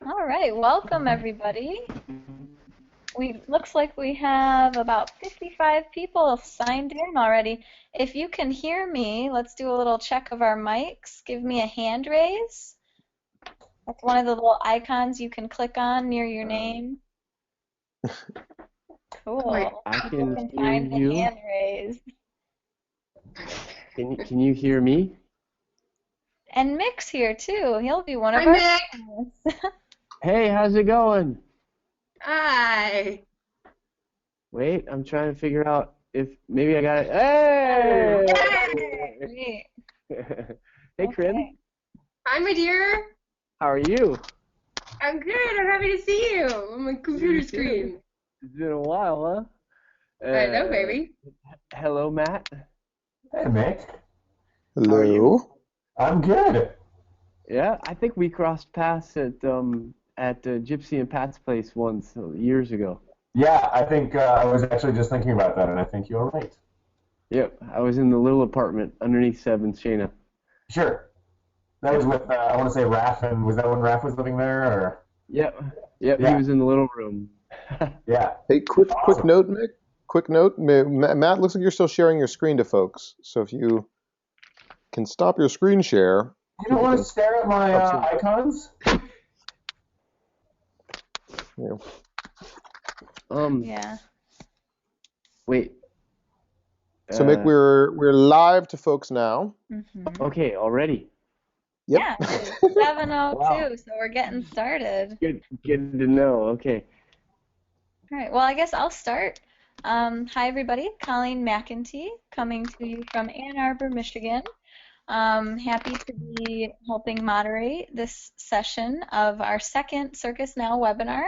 All right, welcome everybody. Looks like we have about 55 people signed in already. If you can hear me, let's do a little check of our mics. Give me a hand raise. That's one of the little icons you can click on near your name. Wait, Cool. I People can can hear find the you. hand raise. Can you hear me? And Mick's here too. He'll be one of hi our Mick. panelists. Hey, how's it going? Hi. Wait, I'm trying to figure out if maybe I got it. Hey! Great. Hey, Okay. Krin. Hi, my dear. How are you? I'm good. I'm happy to see you on my computer You too. screen. It's been a while, huh? I know, baby. Hello, Matt. Hey, Mick. How are you? Hello. I'm good. Yeah, I think we crossed paths at Gypsy and Pat's place once years ago. Yeah, I think I was actually just thinking about that, and I think you were right. Yep, I was in the little apartment underneath Seventh Shana. Sure. That was with, I want to say Raph, and was that when Raph was living there? Or Yep, yep, he Yeah, was in the little room. yeah. Hey, quick Awesome. note, Mick. Quick note. Matt, looks like you're still sharing your screen to folks. So if you can stop your screen share, You don't people want can to stare at my stop seeing. icons? Yeah. Yeah. Wait. So Mick, we're live to folks now. Okay, already. Yep. Yeah, it's 7:02, Wow. so we're getting started. Good to know. Okay. All right, well, I guess I'll start. Hi, everybody. Colleen McEntee coming to you from Ann Arbor, Michigan. Happy to be helping moderate this session of our second Circus Now webinar.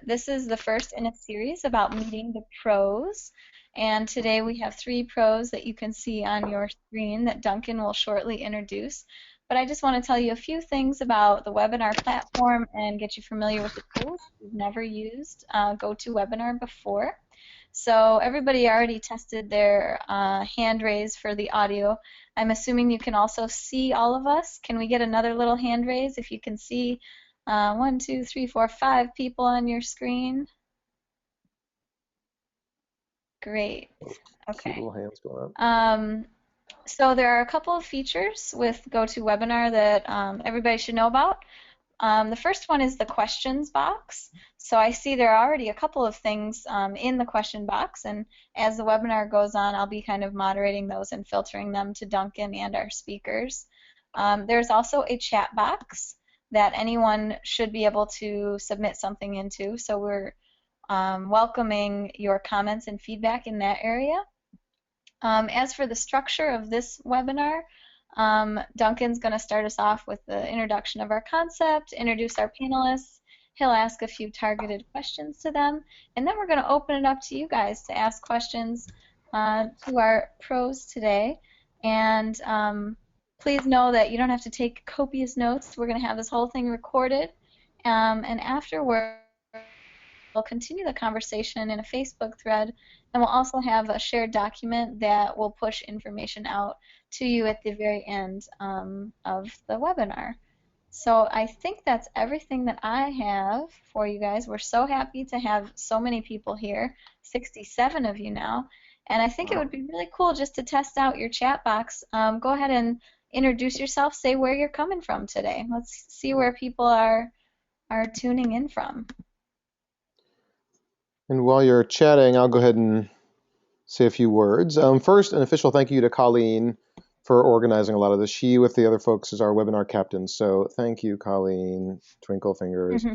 This is the first in a series about meeting the pros. And today we have 3 pros that you can see on your screen that Duncan will shortly introduce. But I just want to tell you a few things about the webinar platform and get you familiar with the tools if you've never used GoToWebinar before. So everybody already tested their hand raise for the audio. I'm assuming you can also see all of us. Can we get another little hand raise if you can see 1, 2, 3, 4, 5 people on your screen? Great. Cute Okay. little hands going up. So there are a couple of features with GoToWebinar that everybody should know about. The first one is the questions box. So I see there are already a couple of things in the question box, and as the webinar goes on, I'll be kind of moderating those and filtering them to Duncan and our speakers. There's also a chat box that anyone should be able to submit something into, so we're welcoming your comments and feedback in that area. As for the structure of this webinar, Duncan's going to start us off with the introduction of our concept, introduce our panelists. He'll ask a few targeted questions to them, and then we're going to open it up to you guys to ask questions to our pros today. And please know that you don't have to take copious notes. We're going to have this whole thing recorded, and afterward, we'll continue the conversation in a Facebook thread, and we'll also have a shared document that will push information out to you at the very end of the webinar. So I think that's everything that I have for you guys. We're so happy to have so many people here, 67 of you now, and I think it would be really cool just to test out your chat box. Go ahead and introduce yourself, say where you're coming from today. Let's see where people are tuning in from. And while you're chatting, I'll go ahead and say a few words. First, an official thank you to Colleen for organizing a lot of this. She, with the other folks, is our webinar captain. So thank you, Colleen. Twinkle fingers.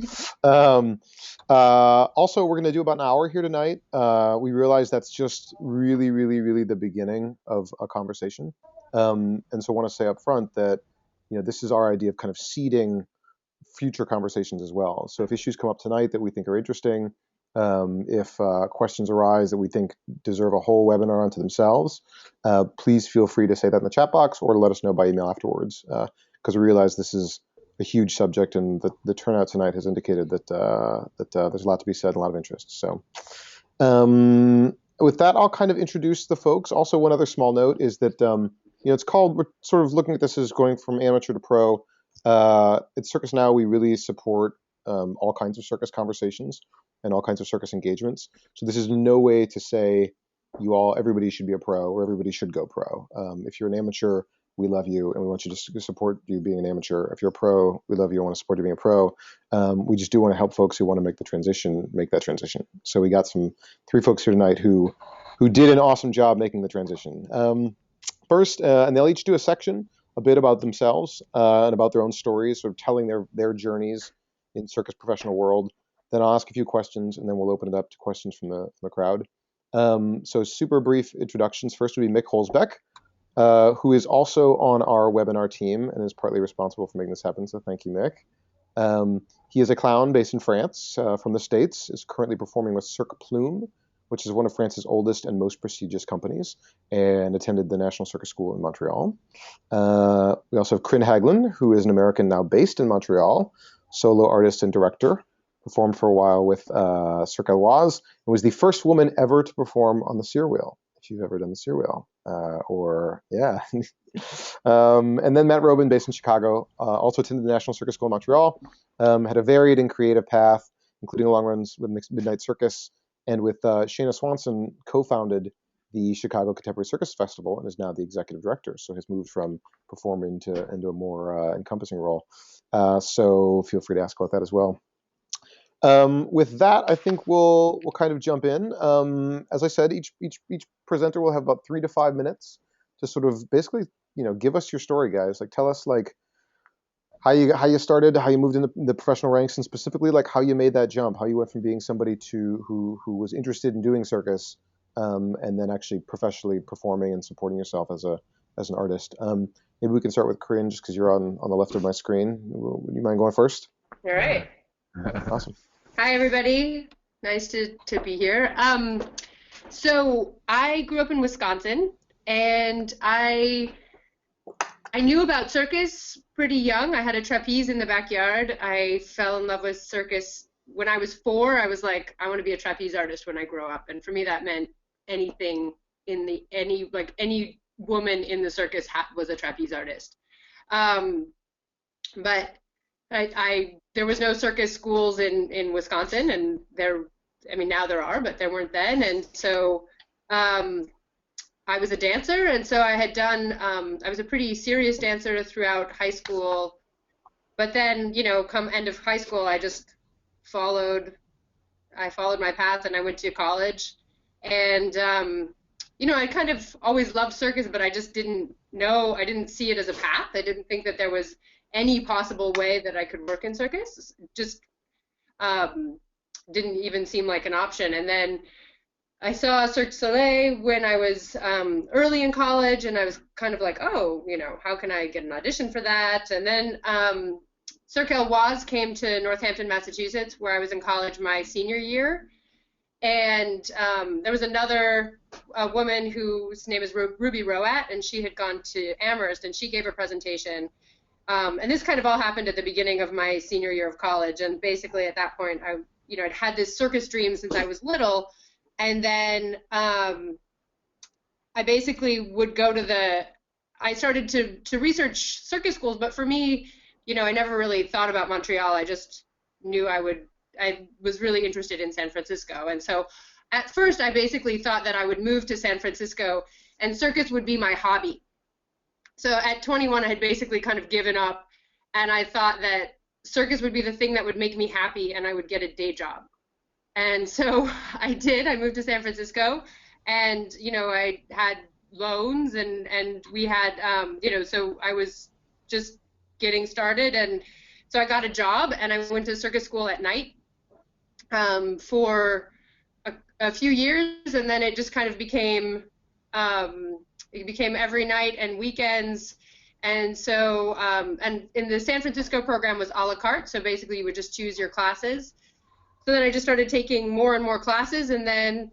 Also, we're going to do about an hour here tonight. We realize that's just really, really, really the beginning of a conversation. And so I want to say up front that this is our idea of kind of seeding future conversations as well. So if issues come up tonight that we think are interesting, if questions arise that we think deserve a whole webinar unto themselves, please feel free to say that in the chat box or let us know by email afterwards, because we realize this is a huge subject, and the turnout tonight has indicated that there's a lot to be said and a lot of interest. So with that, I'll kind of introduce the folks. Also, one other small note is that it's called, we're sort of looking at this as going from amateur to pro. At Circus Now, we really support all kinds of circus conversations and all kinds of circus engagements. So this is no way to say everybody should be a pro or everybody should go pro. If you're an amateur, we love you and we want you to support you being an amateur. If you're a pro, we love you and want to support you being a pro. We just do want to help folks who want to make that transition. So we got 3 folks here tonight who did an awesome job making the transition. First, and they'll each do a section, a bit about themselves and about their own stories, sort of telling their journeys in circus professional world. Then I'll ask a few questions, and then we'll open it up to questions from the crowd. So super brief introductions. First would be Mick Holsbeke, who is also on our webinar team and is partly responsible for making this happen. So thank you, Mick. He is a clown based in France from the States, is currently performing with Cirque Plume, which is one of France's oldest and most prestigious companies, and attended the National Circus School in Montreal. We also have Krin Haglund, who is an American now based in Montreal, solo artist and director, performed for a while with Cirque Éloise, and was the first woman ever to perform on the Sear Wheel, if you've ever done the Sear Wheel. And then Matt Roben, based in Chicago, also attended the National Circus School in Montreal, had a varied and creative path, including long runs with Midnight Circus, and with Shayna Swanson, co-founded the Chicago Contemporary Circus Festival and is now the executive director. So has moved from performing into a more encompassing role. So feel free to ask about that as well. With that, I think we'll kind of jump in. As I said, each presenter will have about 3 to 5 minutes to sort of basically, give us your story, guys. Like, tell us how you started, how you moved into the professional ranks, and specifically how you made that jump, how you went from being somebody who was interested in doing circus, and then actually professionally performing and supporting yourself as an artist. Maybe we can start with Krin, just because you're on the left of my screen. Would you mind going first? All right. Awesome. Hi, everybody. Nice to be here. So I grew up in Wisconsin, and I knew about circus pretty young. I had a trapeze in the backyard. I fell in love with circus when I was 4. I was like, I want to be a trapeze artist when I grow up. And for me, that meant anything any woman in the circus was a trapeze artist. But there was no circus schools in Wisconsin, and now there are, but there weren't then. And so I was a dancer, and so I had done, I was a pretty serious dancer throughout high school, but then, come end of high school, I just followed my path, and I went to college, and, I kind of always loved circus, but I just didn't see it as a path. I didn't think that there was any possible way that I could work in circus. Just didn't even seem like an option. And then I saw Cirque du Soleil when I was early in college, and I was kind of like, oh, how can I get an audition for that? And then Cirque Éloise came to Northampton, Massachusetts, where I was in college my senior year. And there was another woman whose name is Ruby Roat, and she had gone to Amherst, and she gave a presentation. And this kind of all happened at the beginning of my senior year of college. And basically at that point, I'd had this circus dream since I was little. And then I basically would go to I started to research circus schools, but for me, I never really thought about Montreal. I just knew I was really interested in San Francisco. And so at first I basically thought that I would move to San Francisco and circus would be my hobby. So at 21, I had basically kind of given up, and I thought that circus would be the thing that would make me happy and I would get a day job. And so I did. I moved to San Francisco, and, I had loans, and we had, so I was just getting started. And so I got a job, and I went to circus school at night for a few years, and then it just kind of became every night and weekends. And so, and in the San Francisco program was a la carte, so basically you would just choose your classes. So then I just started taking more and more classes, and then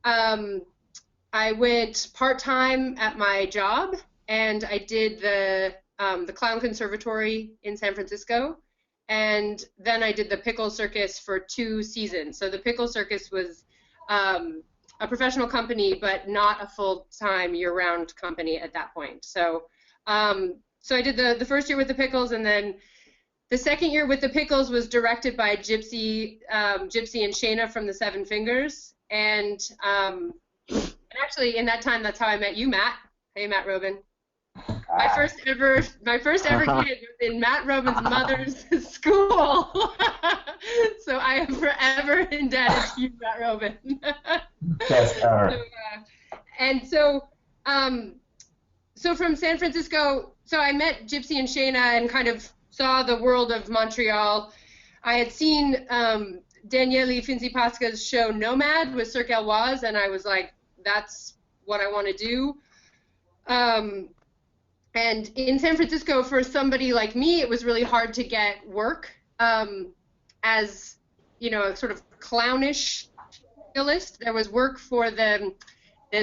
I went part-time at my job, and I did the Clown Conservatory in San Francisco, and then I did the Pickle Circus for 2 seasons. So the Pickle Circus was a professional company, but not a full-time year-round company at that point. So so I did the first year with the Pickles, and then The second year with the Pickles was directed by Gypsy and Shayna from the Seven Fingers, and actually in that time, that's how I met you, Matt. Hey, Matt Roben. My first ever gig was in Matt Roben's mother's school. So I am forever indebted to you, Matt Roben. Yes, So from San Francisco, so I met Gypsy and Shayna and kind of saw the world of Montreal. I had seen Daniele Finzi-Pasca's show Nomad with Cirque Éloise, and I was like, that's what I want to do. And in San Francisco, for somebody like me, it was really hard to get work as, a sort of clownish aerialist. There was work for the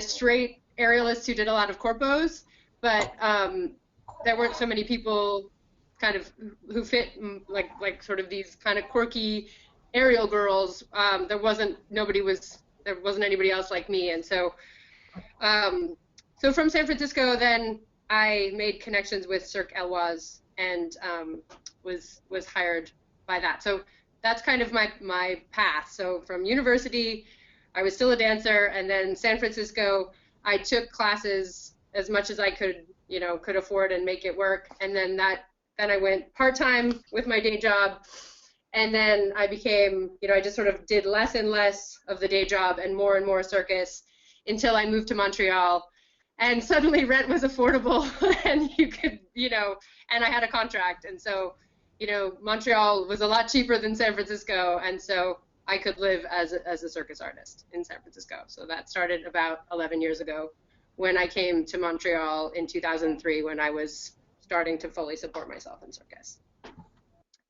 straight aerialists who did a lot of corpos, but there weren't so many people kind of who fit like sort of these kind of quirky aerial girls. There wasn't anybody else like me, and so from San Francisco, then I made connections with Cirque Éloise and was hired by that. So that's kind of my path. So from university, I was still a dancer, and then San Francisco, I took classes as much as I could afford and make it work. And then I went part-time with my day job, and then I became, I just sort of did less and less of the day job and more circus until I moved to Montreal. And suddenly rent was affordable, and you could, and I had a contract. And so, Montreal was a lot cheaper than San Francisco, and so I could live as a circus artist in San Francisco. So that started about 11 years ago when I came to Montreal in 2003, when I was starting to fully support myself in circus.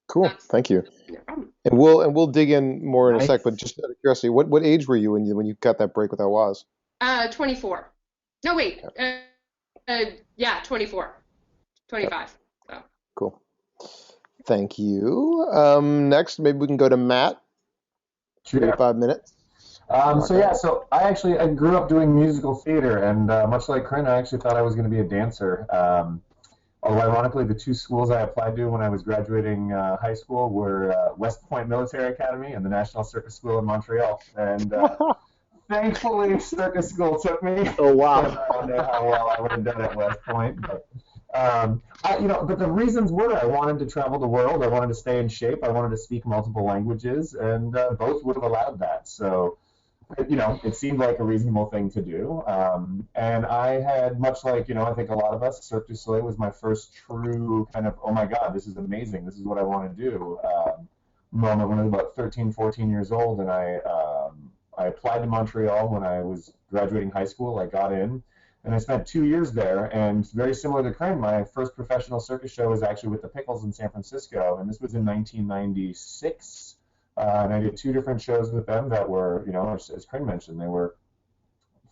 Cool, thank you. No problem. And we'll dig in more in a sec, but just out of curiosity, what age were you when you got that break with Éloise? 24. No, wait. Yeah, 24. 25. So. Cool. Thank you. Next, maybe we can go to Matt. Sure. 5 minutes. So I grew up doing musical theater, and much like Krin, I actually thought I was going to be a dancer. Although ironically, the two schools I applied to when I was graduating high school were West Point Military Academy and the National Circus School in Montreal. And thankfully, circus school took me. Oh, wow. I don't know how well I would have done at West Point. But, but the reasons were I wanted to travel the world, I wanted to stay in shape, I wanted to speak multiple languages, and both would have allowed that. So, it seemed like a reasonable thing to do. And I had, much like, I think a lot of us, Cirque du Soleil was my first true kind of, oh my God, this is amazing, this is what I want to do, moment when I was about 13, 14 years old, and I applied to Montreal when I was graduating high school. I got in, and I spent 2 years there. And very similar to Krin, my first professional circus show was actually with the Pickles in San Francisco, and this was in 1996. And I did 2 different shows with them that were, as Krin mentioned, they were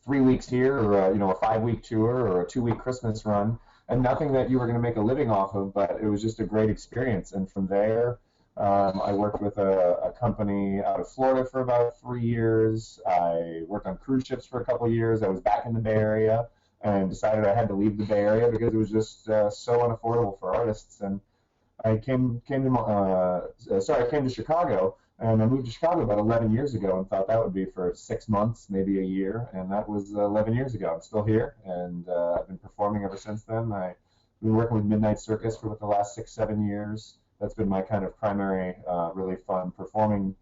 3 weeks here, or a 5-week tour, or a 2-week Christmas run, and nothing that you were going to make a living off of, but it was just a great experience. And from there, I worked with a company out of Florida for about 3 years. I worked on cruise ships for a couple of years. I was back in the Bay Area and decided I had to leave the Bay Area because it was just so unaffordable for artists. And I came to Chicago, and I moved to Chicago about 11 years ago and thought that would be for 6 months, maybe a year, and that was 11 years ago. I'm still here, and I've been performing ever since then. I've been working with Midnight Circus for the last 6-7 years. That's been my kind of primary, really fun performing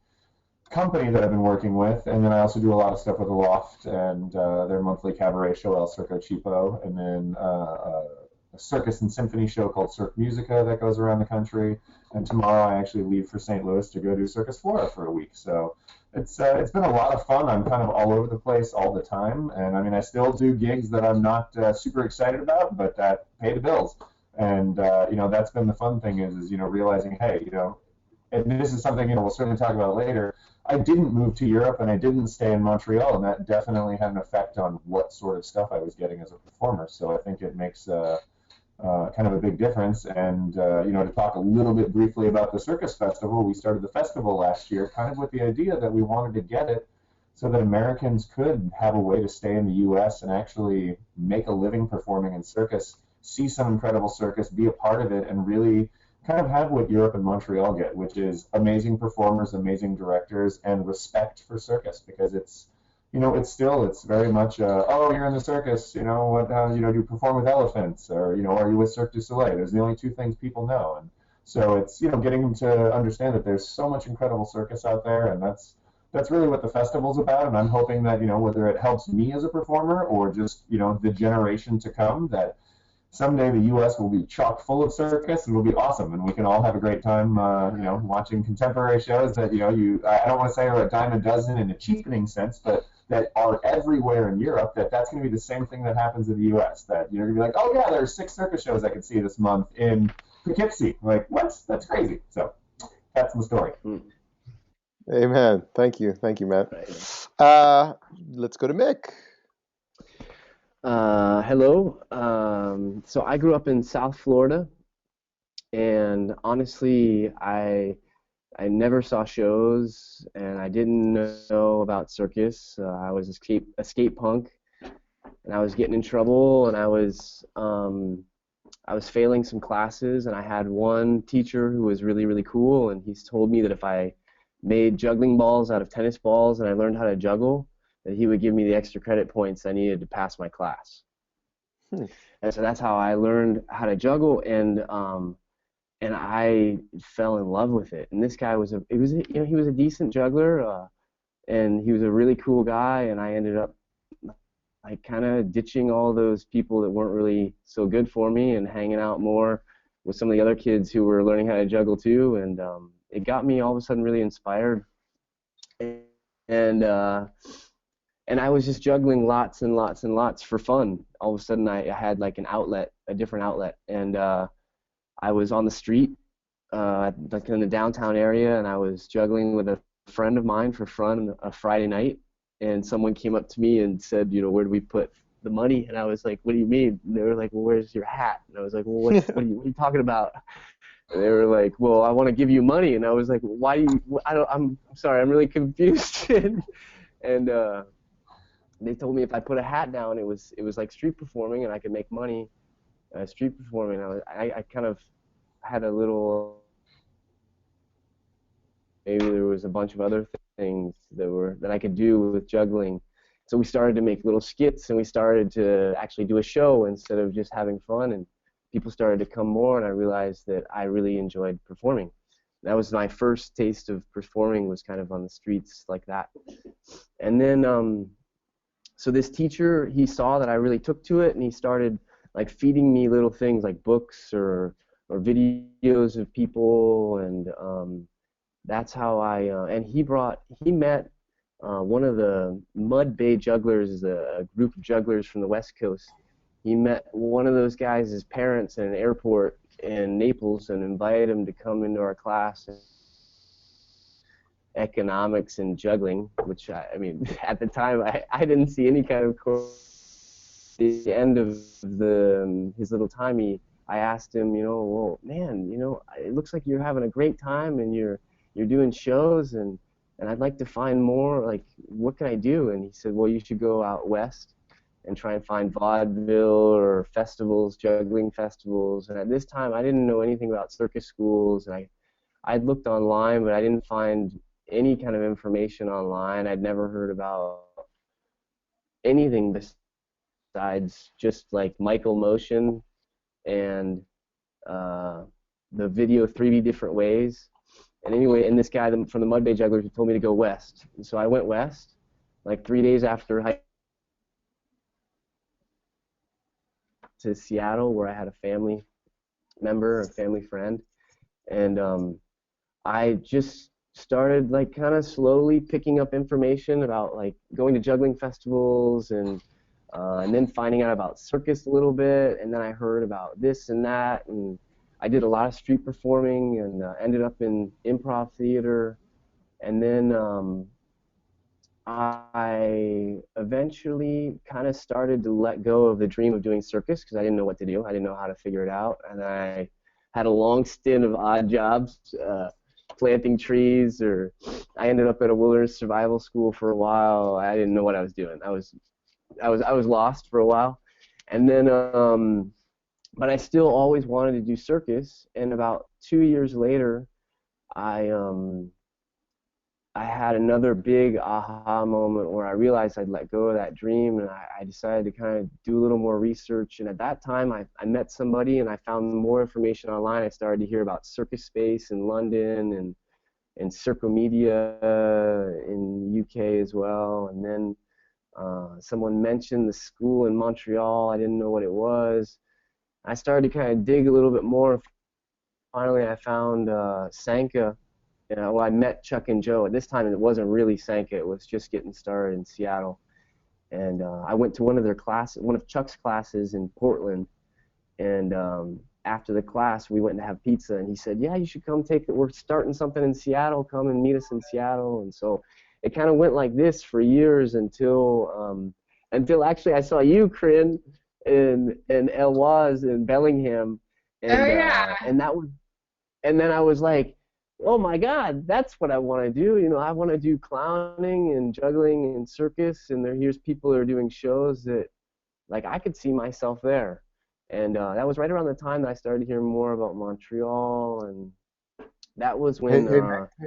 company that I've been working with. And then I also do a lot of stuff with the Loft and their monthly cabaret show, El Circo Cheapo, and then a circus and symphony show called Cirque Musica that goes around the country. And tomorrow I actually leave for St. Louis to go do Circus Florida for a week. So it's been a lot of fun. I'm kind of all over the place all the time. And I mean, I still do gigs that I'm not super excited about, but that pay the bills. And, that's been the fun thing is realizing, hey, and this is something, we'll certainly talk about later. I didn't move to Europe and I didn't stay in Montreal, and that definitely had an effect on what sort of stuff I was getting as a performer. So I think it makes kind of a big difference. And, to talk a little bit briefly about the Circus Festival, we started the festival last year kind of with the idea that we wanted to get it so that Americans could have a way to stay in the U.S. and actually make a living performing in circus, see some incredible circus, be a part of it, and really kind of have what Europe and Montreal get, which is amazing performers, amazing directors, and respect for circus, because it's, it's very much, oh, you're in the circus, do you perform with elephants, or, are you with Cirque du Soleil? There's the only two things people know. And so it's, getting them to understand that there's so much incredible circus out there, and that's really what the festival's about. And I'm hoping that, whether it helps me as a performer or just, the generation to come, that someday the U.S. will be chock full of circus and will be awesome, and we can all have a great time, watching contemporary shows that, I don't want to say are a dime a dozen in a cheapening sense, but that are everywhere in Europe, that's going to be the same thing that happens in the U.S., that you're going to be like, oh yeah, there's 6 circus shows I could see this month in Poughkeepsie. Like, what? That's crazy. So that's the story. Amen. Thank you, Matt. Let's go to Mick. Hello. So I grew up in South Florida, and honestly, I never saw shows, and I didn't know about circus. I was a skate punk, and I was getting in trouble, and I was failing some classes, and I had one teacher who was really, really cool, and he's told me that if I made juggling balls out of tennis balls and I learned how to juggle, that he would give me the extra credit points I needed to pass my class. And so that's how I learned how to juggle, and I fell in love with it. And this guy he was a decent juggler, and he was a really cool guy, and I ended up like kind of ditching all those people that weren't really so good for me and hanging out more with some of the other kids who were learning how to juggle too, and it got me all of a sudden really inspired, and I was just juggling lots and lots and lots for fun. All of a sudden I had like a different outlet, and I was on the street, like in the downtown area, and I was juggling with a friend of mine for fun a Friday night, and someone came up to me and said, where do we put the money? And I was like, what do you mean? And they were like, well, where's your hat? And I was like, well, what are you talking about? And they were like, well, I want to give you money. And I was like, why do you? I'm sorry, I'm really confused. and they told me if I put a hat down, it was like street performing, and I could make money street performing. I kind of had a little, maybe there was a bunch of other things that I could do with juggling. So we started to make little skits, and we started to actually do a show instead of just having fun, and people started to come more, and I realized that I really enjoyed performing. That was my first taste of performing, was kind of on the streets like that. And then, so this teacher, he saw that I really took to it, and he started like feeding me little things like books or videos of people, and that's how and he met one of the Mud Bay jugglers, a group of jugglers from the West Coast. He met one of those guys' parents in an airport in Naples and invited him to come into our class, economics and juggling, which I mean, at the time I didn't see any kind of course. At the end of his little time, I asked him, well, man, it looks like you're having a great time, and you're doing shows, and I'd like to find more. Like, what can I do? And he said, well, you should go out west and try and find vaudeville or festivals, juggling festivals. And at this time, I didn't know anything about circus schools, and I'd looked online, but I didn't find any kind of information online. I'd never heard about anything besides just like Michael Motion and the video 3D Different Ways. And anyway, and this guy from the Mud Bay Jugglers told me to go west. And so I went west, like 3 days after high to Seattle, where I had a family member, a family friend, and I just started like kind of slowly picking up information about like going to juggling festivals, and then finding out about circus a little bit, and then I heard about this and that, and I did a lot of street performing, and ended up in improv theater, and then I eventually kind of started to let go of the dream of doing circus because I didn't know what to do. I didn't know how to figure it out, and I had a long stint of odd jobs, planting trees, or I ended up at a wilderness survival school for a while. I didn't know what I was doing. I was lost for a while, and then but I still always wanted to do circus. And about 2 years later, I had another big aha moment where I realized I'd let go of that dream, and I decided to kind of do a little more research. And at that time, I met somebody, and I found more information online. I started to hear about Circus Space in London and Circle Media in the UK as well. And then someone mentioned the school in Montreal. I didn't know what it was. I started to kind of dig a little bit more. Finally, I found Sanka. Well, I met Chuck and Joe. At this time, it wasn't really Sanka. It was just getting started in Seattle. And I went to one of their classes, one of Chuck's classes in Portland. And after the class, we went to have pizza. And he said, "Yeah, you should come take it. We're starting something in Seattle. Come and meet us in Seattle." And so it kind of went like this for years until actually I saw you, Krin, in Elwaz in Bellingham. And, Oh yeah. and then I was like, oh my God, that's what I want to do. I want to do clowning and juggling and circus, and here's people that are doing shows that, like, I could see myself there. And that was right around the time that I started hearing more about Montreal, and that was when. Hey,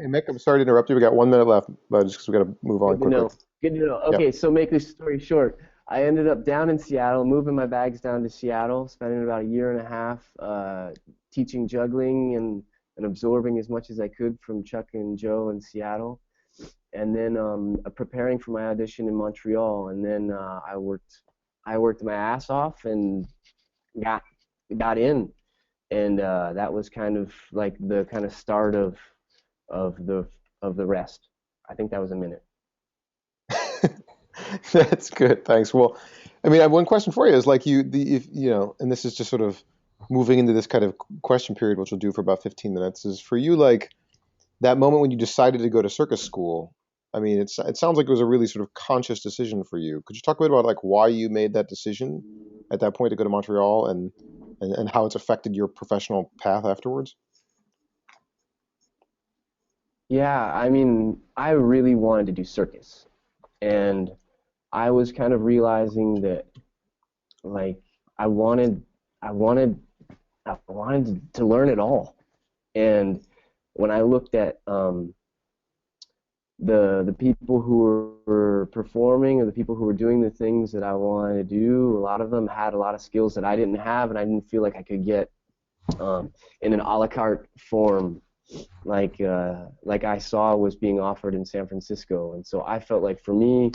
Mick, I'm sorry to interrupt you. We got 1 minute left, but just because we got to move on Good to quickly. know. Good to know. Yeah. Okay, so make this story short. I ended up down in Seattle, moving my bags down to Seattle, spending about a year and a half teaching juggling and absorbing as much as I could from Chuck and Joe in Seattle, and then preparing for my audition in Montreal. And then I worked my ass off and got in, and that was kind of like the kind of start of the rest. I think that was a minute. That's good. Thanks. Well, I mean, I have one question for you. Is like and this is just sort of moving into this kind of question period, which we'll do for about 15 minutes. Is for you like that moment when you decided to go to circus school? I mean, it sounds like it was a really sort of conscious decision for you. Could you talk a bit about like why you made that decision at that point to go to Montreal and how it's affected your professional path afterwards? Yeah, I mean, I really wanted to do circus, and I was kind of realizing that, like, I wanted to learn it all. And when I looked at the people who were performing, or the people who were doing the things that I wanted to do, a lot of them had a lot of skills that I didn't have, and I didn't feel like I could get in an a la carte form like I saw was being offered in San Francisco. And so I felt like for me,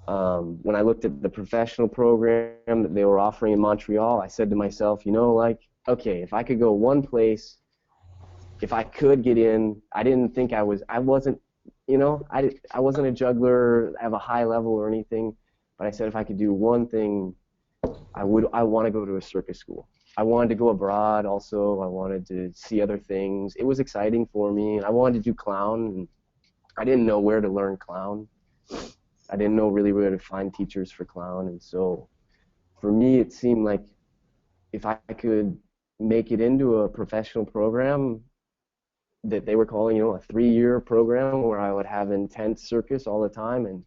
when I looked at the professional program that they were offering in Montreal, I said to myself, like, okay, if I could go one place, if I could get in, I wasn't a juggler of a high level or anything, but I said if I could do one thing, I want to go to a circus school. I wanted to go abroad also. I wanted to see other things. It was exciting for me, and I wanted to do clown, and I didn't know where to learn clown. I didn't know really where to find teachers for clown, and so for me it seemed like if I could make it into a professional program that they were calling, a 3-year program where I would have intense circus all the time, and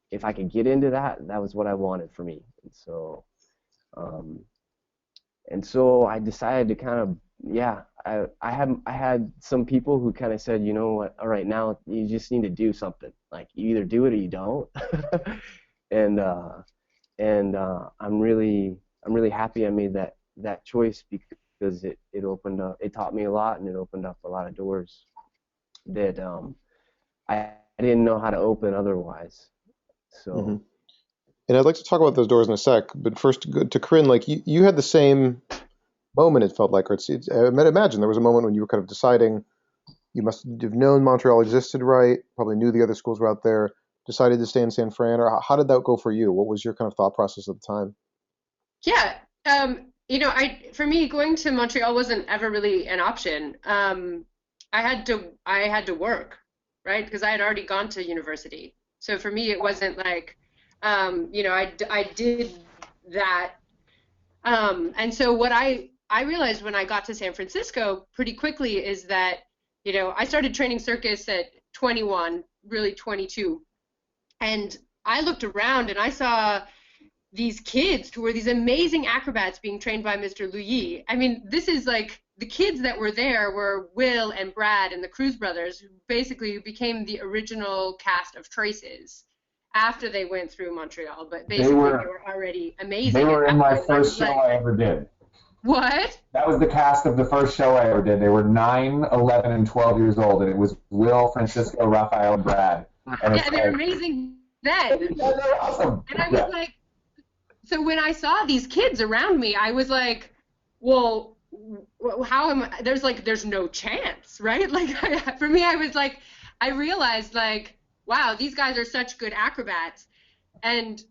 if I could get into that, that was what I wanted for me. And so I decided to kind of, I had some people who kind of said, you know what, all right, now you just need to do something. Like, you either do it or you don't. and I'm really happy I made that choice, because it opened up, it taught me a lot, and it opened up a lot of doors that I didn't know how to open otherwise. So. Mm-hmm. And I'd like to talk about those doors in a sec, but first to Krin, like you had the same moment, it felt like, or I imagine there was a moment when you were kind of deciding, you must have known Montreal existed, right? Probably knew the other schools were out there, decided to stay in San Fran, or how did that go for you? What was your kind of thought process at the time? Yeah, for me, going to Montreal wasn't ever really an option. I had to work, right? Because I had already gone to university. So for me, it wasn't like, I did that. And so what I realized when I got to San Francisco pretty quickly is that, I started training circus at 21, really 22. And I looked around and I saw these kids who were these amazing acrobats being trained by Mr. Lu Yi. I mean, this is like the kids that were there were Will and Brad and the Cruz brothers, who basically became the original cast of Traces after they went through Montreal. But basically, they were already amazing. They were at in that my point. first show I ever did. What? That was the cast of the first show I ever did. They were 9, 11, and 12 years old, and it was Will, Francisco, Raphael, and Brad. And Yeah, they were amazing then. Yeah, they're awesome. And I was like, so when I saw these kids around me, I was like, well, how am I? There's no chance, right? Like, for me, I was like, I realized, like, wow, these guys are such good acrobats. And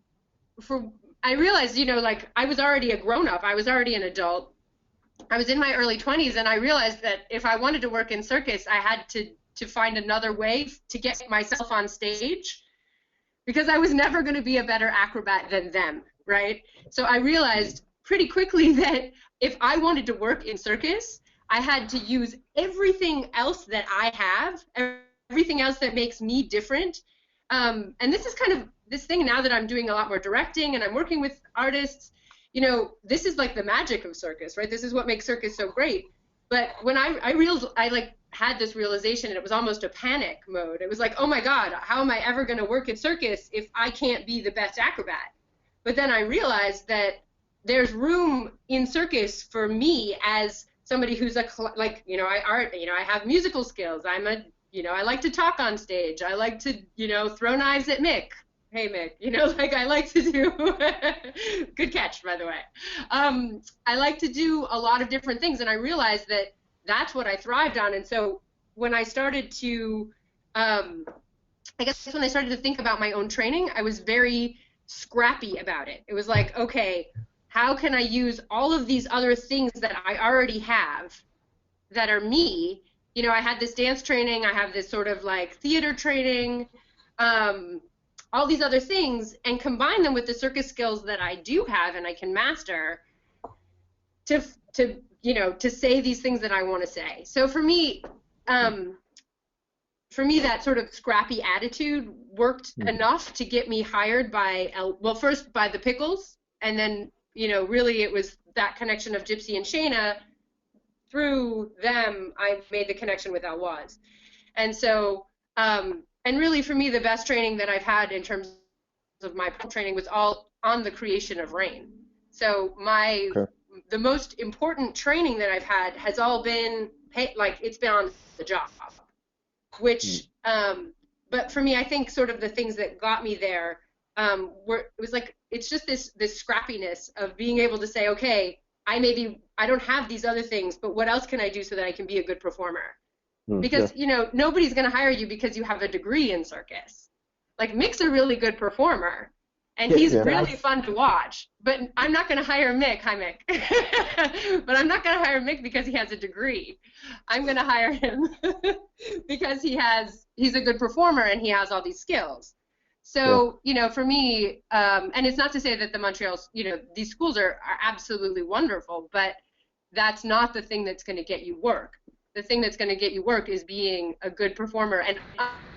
I realized, like, I was already a grown-up. I was already an adult. I was in my early 20s, and I realized that if I wanted to work in circus, I had to find another way to get myself on stage, because I was never going to be a better acrobat than them, right? So I realized pretty quickly that if I wanted to work in circus, I had to use everything else that I have, everything else that makes me different. And this is kind of this thing now that I'm doing a lot more directing and I'm working with artists. This is like the magic of circus, right? This is what makes circus so great. But when I realized, I had this realization, and it was almost a panic mode. It was like, oh my God, how am I ever going to work in circus if I can't be the best acrobat? But then I realized that there's room in circus for me as somebody who's I have musical skills. I like to talk on stage. I like to, throw knives at Mick. Hey, Mick, I like to do, good catch, by the way. I like to do a lot of different things, and I realized that that's what I thrived on. And so when I started to, when I started to think about my own training, I was very scrappy about it. It was like, okay, how can I use all of these other things that I already have that are me? I had this dance training, I have this sort of like theater training, all these other things, and combine them with the circus skills that I do have and I can master to say these things that I want to say. So for me, that sort of scrappy attitude worked enough to get me hired by, first by the Pickles, and then, really it was that connection of Gypsy and Shayna. Through them, I made the connection with Elwaz. And so, and really for me, the best training that I've had in terms of my training was all on the creation of Rain. So the most important training that I've had has all been, it's been on the job, which, but for me, I think sort of the things that got me there it's just this scrappiness of being able to say, okay, I don't have these other things, but what else can I do so that I can be a good performer? Because, nobody's going to hire you because you have a degree in circus. Like, Mick's a really good performer, and he's really fun to watch. But I'm not going to hire Mick. Hi, Mick. But I'm not going to hire Mick because he has a degree. I'm going to hire him because he's a good performer and he has all these skills. So, for me, and it's not to say that the Montreal, these schools are absolutely wonderful, but that's not the thing that's going to get you work. The thing that's going to get you work is being a good performer and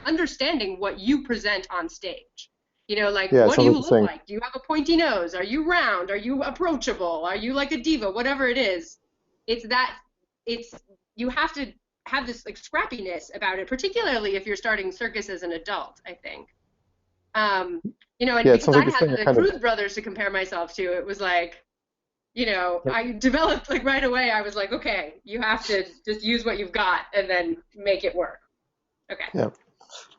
understanding what you present on stage. What do you look like? Do you have a pointy nose? Are you round? Are you approachable? Are you like a diva? Whatever it is, you have to have this scrappiness about it, particularly if you're starting circus as an adult, I think. And because I had the Cruz brothers to compare myself to, it was like, I developed right away. I was like, okay, you have to just use what you've got and then make it work. Okay. Yeah.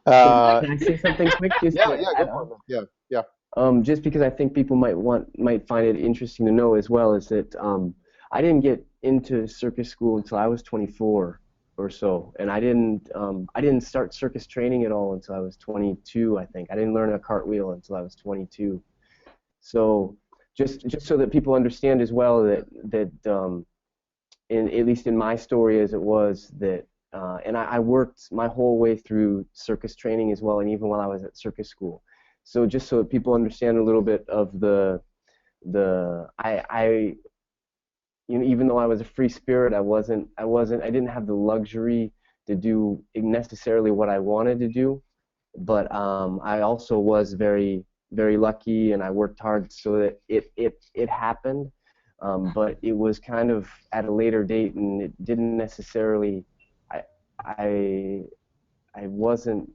Can I say something quick? Just because I think people might find it interesting to know as well is that I didn't get into circus school until I was 24 or so, and I didn't start circus training at all until I was 22. I think I didn't learn a cartwheel until I was 22. So just so that people understand as well that at least in my story as it was that. And I worked my whole way through circus training as well, and even while I was at circus school. So just so that people understand a little bit of even though I was a free spirit, I didn't have the luxury to do necessarily what I wanted to do, but I also was very, very lucky, and I worked hard so that it happened. but it was kind of at a later date, and it didn't necessarily. I I I wasn't.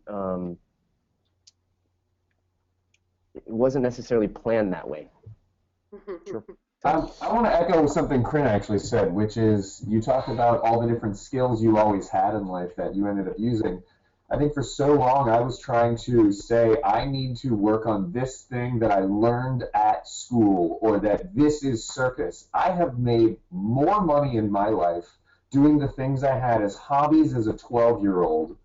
It wasn't necessarily planned that way. Sure. I want to echo something Krin actually said, which is you talked about all the different skills you always had in life that you ended up using. I think for so long I was trying to say, I need to work on this thing that I learned at school, or that this is circus. I have made more money in my life doing the things I had as hobbies as a 12-year-old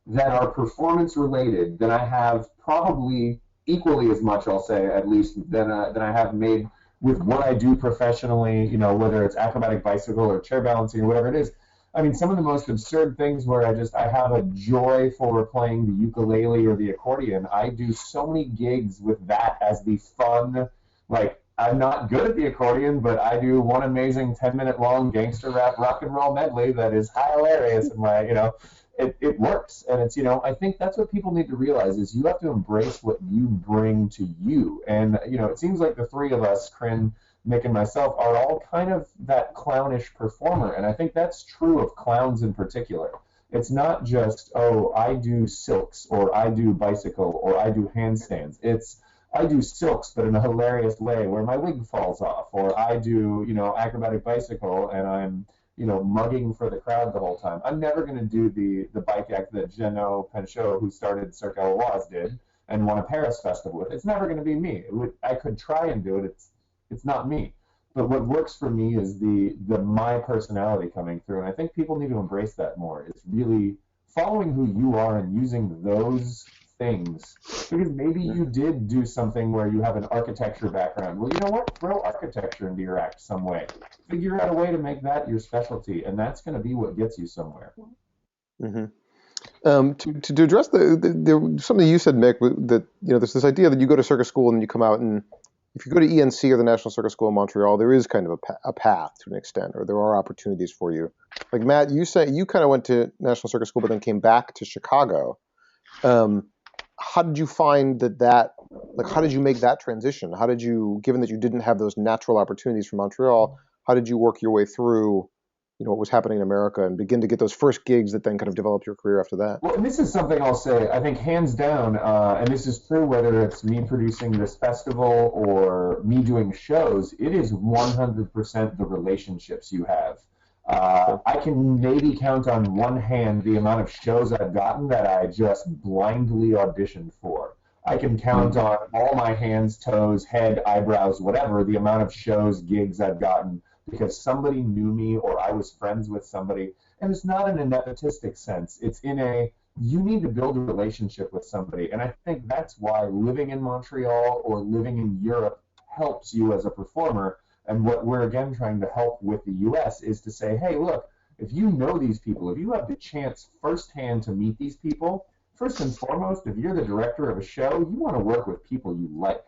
that are performance related than I have probably equally as much, I'll say at least, than I have made with what I do professionally, you know, whether it's acrobatic bicycle or chair balancing or whatever it is. I mean, some of the most absurd things where I have a joy for playing the ukulele or the accordion. I do so many gigs with that as the fun, like, I'm not good at the accordion, but I do one amazing 10-minute long gangster rap rock and roll medley that is hilarious, and it works. And it's, I think that's what people need to realize is you have to embrace what you bring to you. And, it seems like the three of us, Krin, Mick, and myself, are all kind of that clownish performer. And I think that's true of clowns in particular. It's not just, oh, I do silks, or I do bicycle, or I do handstands. It's, I do silks, but in a hilarious way where my wig falls off, or I do, acrobatic bicycle and I'm, mugging for the crowd the whole time. I'm never going to do the bike act that Jeannot Penchot, who started Cirque Éloise, did and won a Paris festival with. It's never going to be me. I could try and do it. It's not me. But what works for me is the my personality coming through, and I think people need to embrace that more. It's really following who you are and using those things, because maybe you did do something where you have an architecture background. Well, you know what? Throw architecture into your act some way. Figure out a way to make that your specialty, and that's going to be what gets you somewhere. Mm-hmm. To address the something you said, Mick, that there's this idea that you go to circus school and you come out, and if you go to ENC or the National Circus School in Montreal, there is kind of a path to an extent, or there are opportunities for you. Like Matt, you say you kind of went to National Circus School, but then came back to Chicago. How did you find that like, how did you make that transition? How did you, given that you didn't have those natural opportunities from Montreal, how did you work your way through, what was happening in America and begin to get those first gigs that then kind of developed your career after that? Well, and this is something I'll say, I think hands down, and this is true whether it's me producing this festival or me doing shows, it is 100% the relationships you have. I can maybe count on one hand the amount of shows I've gotten that I just blindly auditioned for. I can count on all my hands, toes, head, eyebrows, whatever, the amount of shows, gigs I've gotten because somebody knew me or I was friends with somebody. And it's not in a nepotistic sense. It's in a, you need to build a relationship with somebody. And I think that's why living in Montreal or living in Europe helps you as a performer. And what we're, again, trying to help with the U.S. is to say, hey, look, if you know these people, if you have the chance firsthand to meet these people, first and foremost, if you're the director of a show, you want to work with people you like.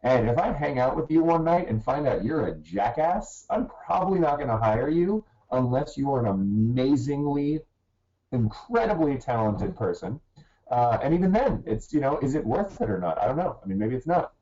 And if I hang out with you one night and find out you're a jackass, I'm probably not going to hire you unless you are an amazingly, incredibly talented person. And even then, it's, is it worth it or not? I don't know. I mean, maybe it's not.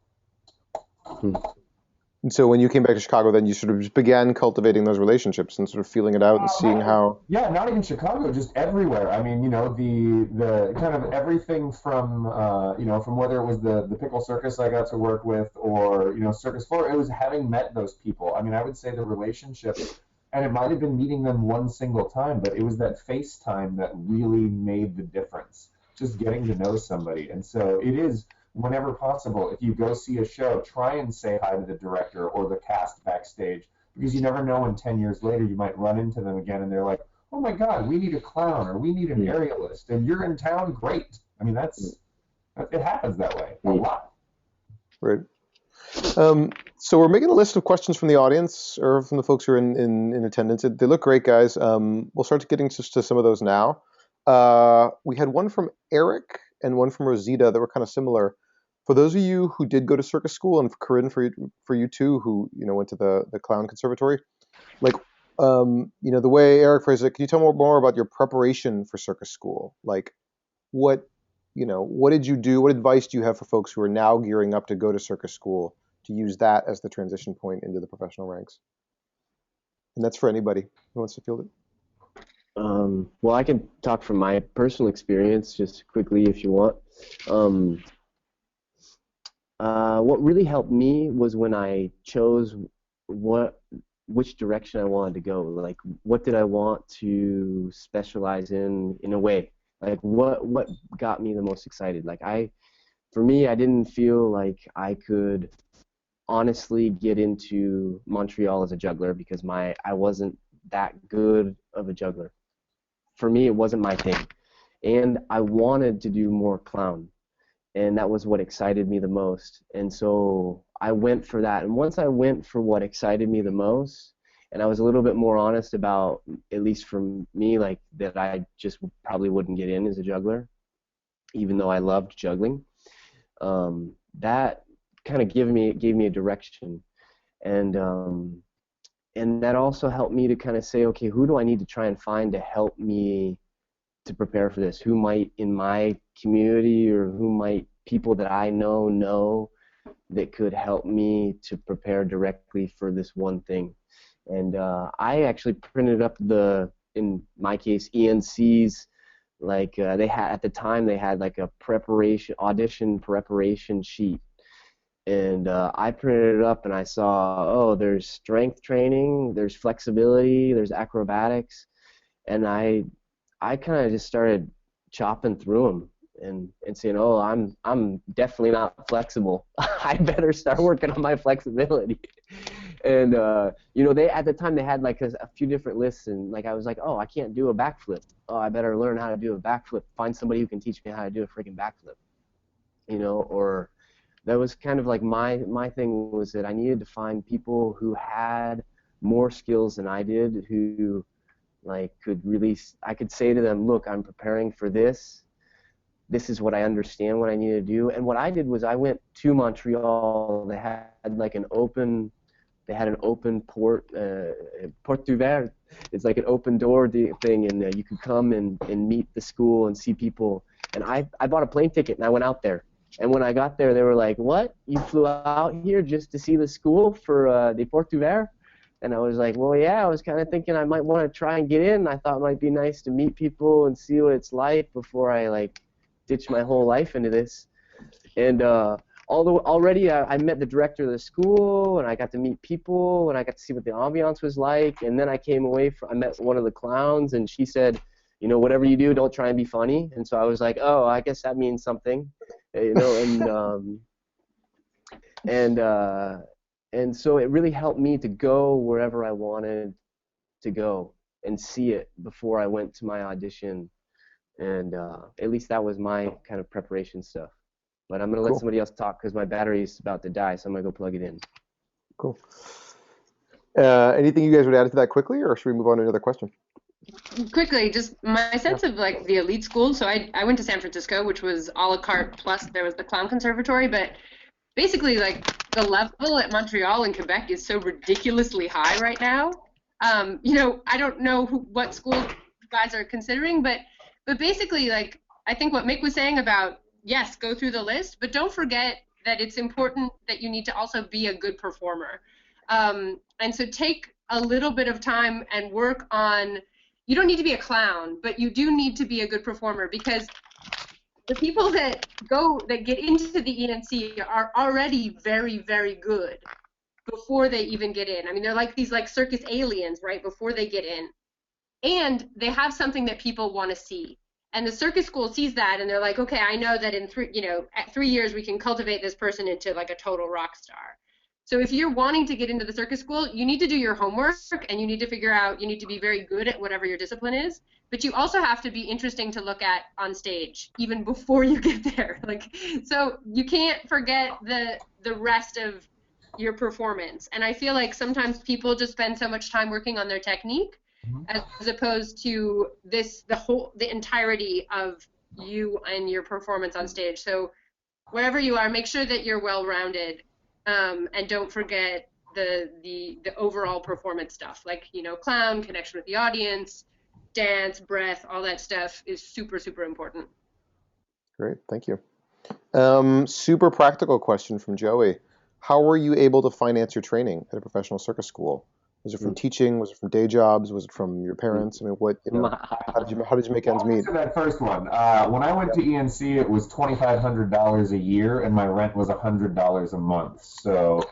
And so when you came back to Chicago, then you sort of just began cultivating those relationships and sort of feeling it out and seeing how. Yeah, not even Chicago, just everywhere. I mean, the kind of everything from, from whether it was the Pickle Circus I got to work with or, Circus Floor, it was having met those people. I mean, I would say the relationship, and it might have been meeting them one single time, but it was that FaceTime that really made the difference, just getting to know somebody. And so it is, whenever possible, if you go see a show, try and say hi to the director or the cast backstage, because you never know when 10 years later you might run into them again and they're like, oh my God, we need a clown or we need an aerialist and you're in town, great. I mean, it happens that way a lot. Right. So we're making a list of questions from the audience or from the folks who are in attendance. They look great, guys. We'll start getting to some of those now. We had one from Eric and one from Rosita that were kind of similar. For those of you who did go to circus school, and for Krin, for you too, who went to the clown conservatory, like the way Eric phrased it, can you tell me more about your preparation for circus school? Like, what did you do? What advice do you have for folks who are now gearing up to go to circus school to use that as the transition point into the professional ranks? And that's for anybody who wants to field it. Well, I can talk from my personal experience just quickly if you want. Um, what really helped me was when I chose which direction I wanted to go. Like, what did I want to specialize in a way? Like, what got me the most excited? Like, for me, I didn't feel like I could honestly get into Montreal as a juggler because I wasn't that good of a juggler. For me, it wasn't my thing, and I wanted to do more clown, and that was what excited me the most. And so I went for that. And once I went for what excited me the most, and I was a little bit more honest about, at least for me, like that I just probably wouldn't get in as a juggler, even though I loved juggling. That kind of gave me a direction, and that also helped me to kind of say, okay, who do I need to try and find to help me to prepare for this? Who might in my community or who might people that I know that could help me to prepare directly for this one thing? And I actually printed up in my case, ENC's, like they had at the time they had like a audition preparation sheet, and I printed it up and I saw, oh, there's strength training, there's flexibility, there's acrobatics, and I kind of just started chopping through them and saying, oh, I'm definitely not flexible. I better start working on my flexibility. And they at the time they had like a few different lists, and like I was like, oh, I can't do a backflip. Oh, I better learn how to do a backflip. Find somebody who can teach me how to do a freaking backflip. Or that was kind of like my thing was that I needed to find people who had more skills than I did, who like I could say to them, look, I'm preparing for this. This is what I understand what I need to do. And what I did was I went to Montreal. They had like an open porte ouvert. It's like an open door thing, and you could come and meet the school and see people. And I bought a plane ticket and I went out there. And when I got there, they were like, what? You flew out here just to see the school for the porte ouvert? And I was like, well, yeah, I was kind of thinking I might want to try and get in. I thought it might be nice to meet people and see what it's like before I like ditch my whole life into this. And although already I met the director of the school, and I got to meet people, and I got to see what the ambiance was like. And then I came away I met one of the clowns, and she said, whatever you do, don't try and be funny. And so I was like, oh, I guess that means something, and so it really helped me to go wherever I wanted to go and see it before I went to my audition. And at least that was my kind of preparation stuff. But I'm going to let somebody else talk because my battery is about to die, so I'm going to go plug it in. Cool. Anything you guys would add to that quickly, or should we move on to another question? Quickly, just my sense of like the elite school. So I went to San Francisco, which was a la carte, plus there was the clown conservatory, but basically like the level at Montreal and Quebec is so ridiculously high right now. I don't know what school you guys are considering, but basically, like, I think what Mick was saying about, yes, go through the list, but don't forget that it's important that you need to also be a good performer. And so take a little bit of time and work on, you don't need to be a clown, but you do need to be a good performer, because the people that get into the ENC are already very, very good before they even get in. I mean, they're like these like circus aliens, right, before they get in. And they have something that people want to see. And the circus school sees that, and they're like, okay, I know that in 3 years we can cultivate this person into like a total rock star. So if you're wanting to get into the circus school, you need to do your homework, and you need to figure out, you need to be very good at whatever your discipline is, but you also have to be interesting to look at on stage, even before you get there. Like, so you can't forget the rest of your performance. And I feel like sometimes people just spend so much time working on their technique, as opposed to the entirety of you and your performance on stage. So wherever you are, make sure that you're well-rounded, and don't forget the overall performance stuff, like clown, connection with the audience, dance, breath, all that stuff is super, super important. Great, thank you. Super practical question from Joey. How were you able to finance your training at a professional circus school? Was it from teaching? Was it from day jobs? Was it from your parents? I mean, what, how did you make ends I'll meet? answer that first one. When I went to ENC, it was $2,500 a year, and my rent was $100 a month. So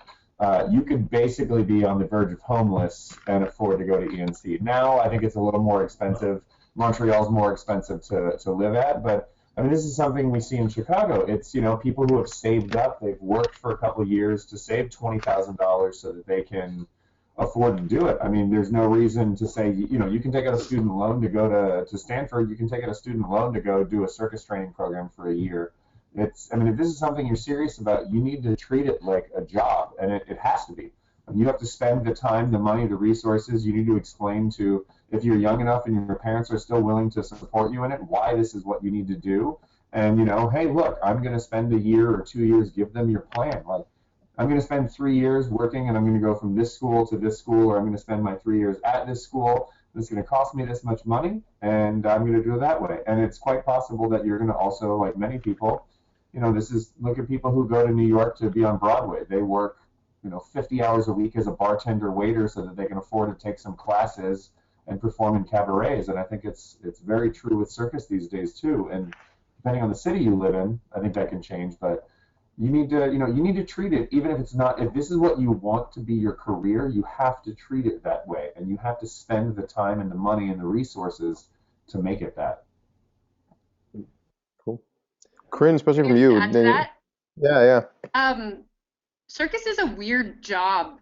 you could basically be on the verge of homeless and afford to go to ENC. Now I think it's a little more expensive. Montreal's more expensive to live at, but I mean, this is something we see in Chicago. It's, people who have saved up, they've worked for a couple of years to save $20,000 so that they can afford to do it. I mean, there's no reason to say, you can take out a student loan to go to Stanford. You can take out a student loan to go do a circus training program for a year. I mean, if this is something you're serious about, you need to treat it like a job, and it has to be. You have to spend the time, the money, the resources. You need to explain to, if you're young enough and your parents are still willing to support you in it, why this is what you need to do. And, hey, look, I'm going to spend a year or 2 years, give them your plan. Like, I'm going to spend 3 years working, and I'm going to go from this school to this school, or I'm going to spend my 3 years at this school. It's going to cost me this much money, and I'm going to do it that way. And it's quite possible that you're going to also, like many people, look at people who go to New York to be on Broadway. They work, 50 hours a week as a bartender waiter so that they can afford to take some classes and perform in cabarets. And I think it's very true with circus these days too. And depending on the city you live in, I think that can change. But you need to treat it, even if it's not, if this is what you want to be your career, you have to treat it that way, and you have to spend the time and the money and the resources to make it that. Cool. Krin, especially from And you. to add to that, Yeah. circus is a weird job,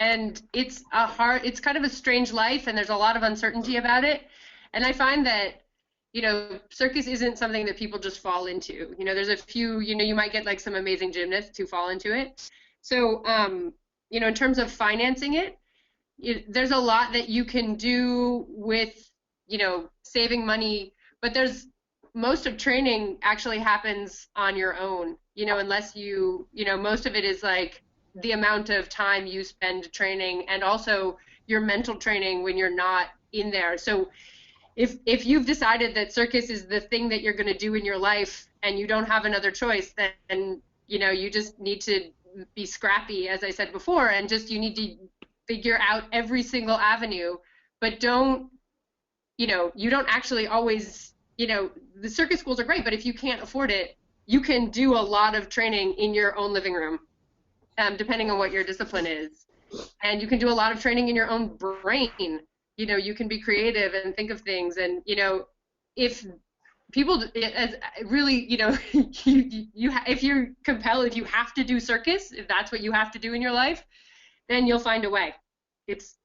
and it's kind of a strange life, and there's a lot of uncertainty about it. And I find that circus isn't something that people just fall into. There's a few, you might get like some amazing gymnasts who fall into it. So, in terms of financing it, there's a lot that you can do with, saving money, but most of training actually happens on your own, unless most of it is like the amount of time you spend training and also your mental training when you're not in there. So, if you've decided that circus is the thing that you're going to do in your life and you don't have another choice, then you just need to be scrappy, as I said before, and you need to figure out every single avenue. But you don't actually always, the circus schools are great, but if you can't afford it, you can do a lot of training in your own living room, depending on what your discipline is. And you can do a lot of training in your own brain. You can be creative and think of things, and if people really, if you're compelled, if you have to do circus, if that's what you have to do in your life, then you'll find a way. It's